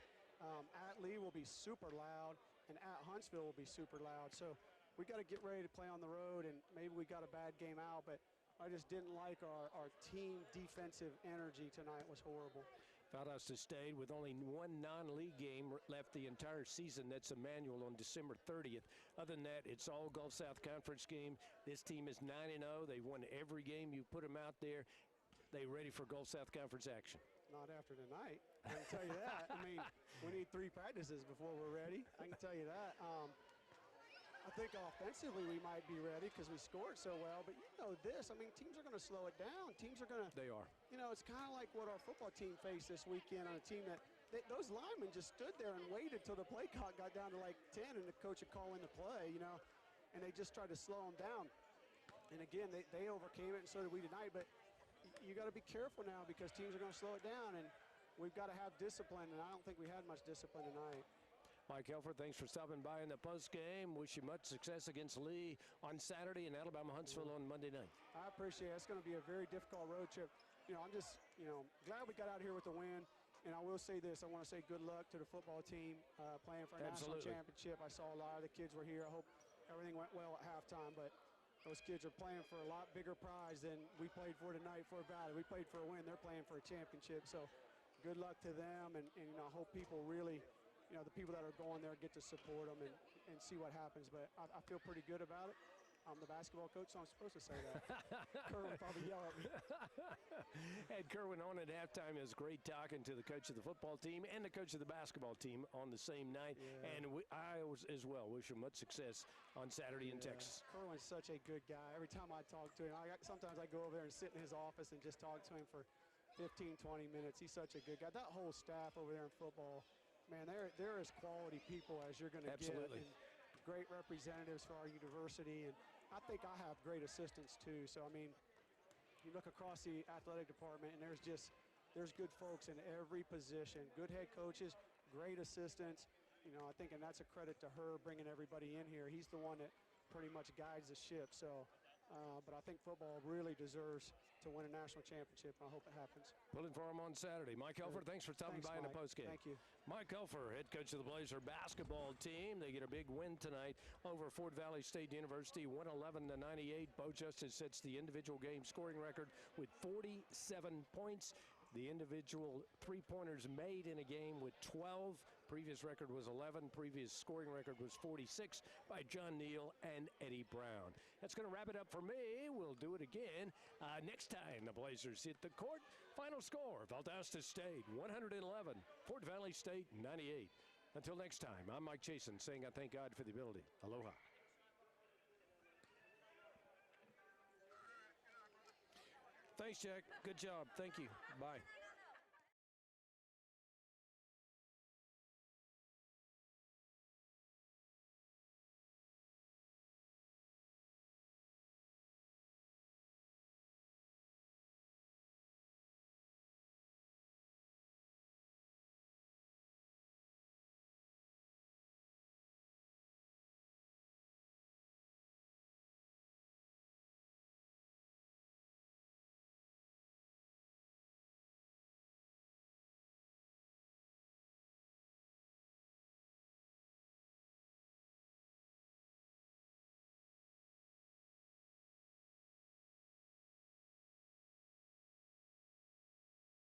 At Lee will be super loud, and at Huntsville will be super loud. So we got to get ready to play on the road, and maybe we got a bad game out, but I just didn't like our team defensive energy tonight was horrible. Valdosta State with only one non-league game left the entire season. That's Emmanuel on December 30th. Other than that, it's all Gulf South Conference game. This team is 9-0. They've won every game. You put them out there. They ready for Gulf South Conference action. Not after tonight, I can tell you that. I mean, we need 3 practices before we're ready. I can tell you that. I think offensively we might be ready because we scored so well. But you know this, I mean, teams are going to slow it down. Teams are going to. They are. It's kind of like what our football team faced this weekend on a team that those linemen just stood there and waited till the play clock got down to like 10 and the coach would call in the play, and they just tried to slow them down. And again, they overcame it, and so did we tonight. But you got to be careful now because teams are going to slow it down, and we've got to have discipline, and I don't think we had much discipline tonight. Mike Helfer, thanks for stopping by in the post game. Wish you much success against Lee on Saturday and Alabama-Huntsville on Monday night. I appreciate it. It's going to be a very difficult road trip. I'm just, glad we got out here with the win. And I will say this. I want to say good luck to the football team playing for a national championship. I saw a lot of the kids were here. I hope everything went well at halftime, but those kids are playing for a lot bigger prize than we played for tonight for a Valley. We played for a win. They're playing for a championship. So good luck to them, and I hope people really, the people that are going there get to support them and see what happens. But I feel pretty good about it. I'm the basketball coach, so I'm supposed to say that. Kerwin probably yell at me. Ed Kerwin on at halftime. It was great talking to the coach of the football team and the coach of the basketball team on the same night. Yeah. And I was as well wish him much success on Saturday in Texas. Kerwin's such a good guy. Every time I talk to him, sometimes I go over there and sit in his office and just talk to him for 15, 20 minutes. He's such a good guy. That whole staff over there in football, man, they're as quality people as you're going to get. Absolutely. And great representatives for our university, and I think I have great assistants too. So I mean, you look across the athletic department, and there's good folks in every position, good head coaches, great assistants. I think, and that's a credit to her bringing everybody in here. He's the one that pretty much guides the ship. So, but I think football really deserves to win a national championship, and I hope it happens. Pulling for him on Saturday. Mike Helfer, thanks for stopping by in the postgame. Thank you. Mike Helfer, head coach of the Blazer basketball team. They get a big win tonight over Fort Valley State University, 111 to 98. Bo Justice sets the individual game scoring record with 47 points. The individual three-pointers made in a game with 12. Previous record was 11. Previous scoring record was 46 by John Neal and Eddie Brown. That's going to wrap it up for me. We'll do it again next time the Blazers hit the court. Final score, Valdosta State 111, Fort Valley State 98. Until next time, I'm Mike Chasen saying I thank God for the ability. Aloha. Thanks, Jack. Good job. Thank you. Bye.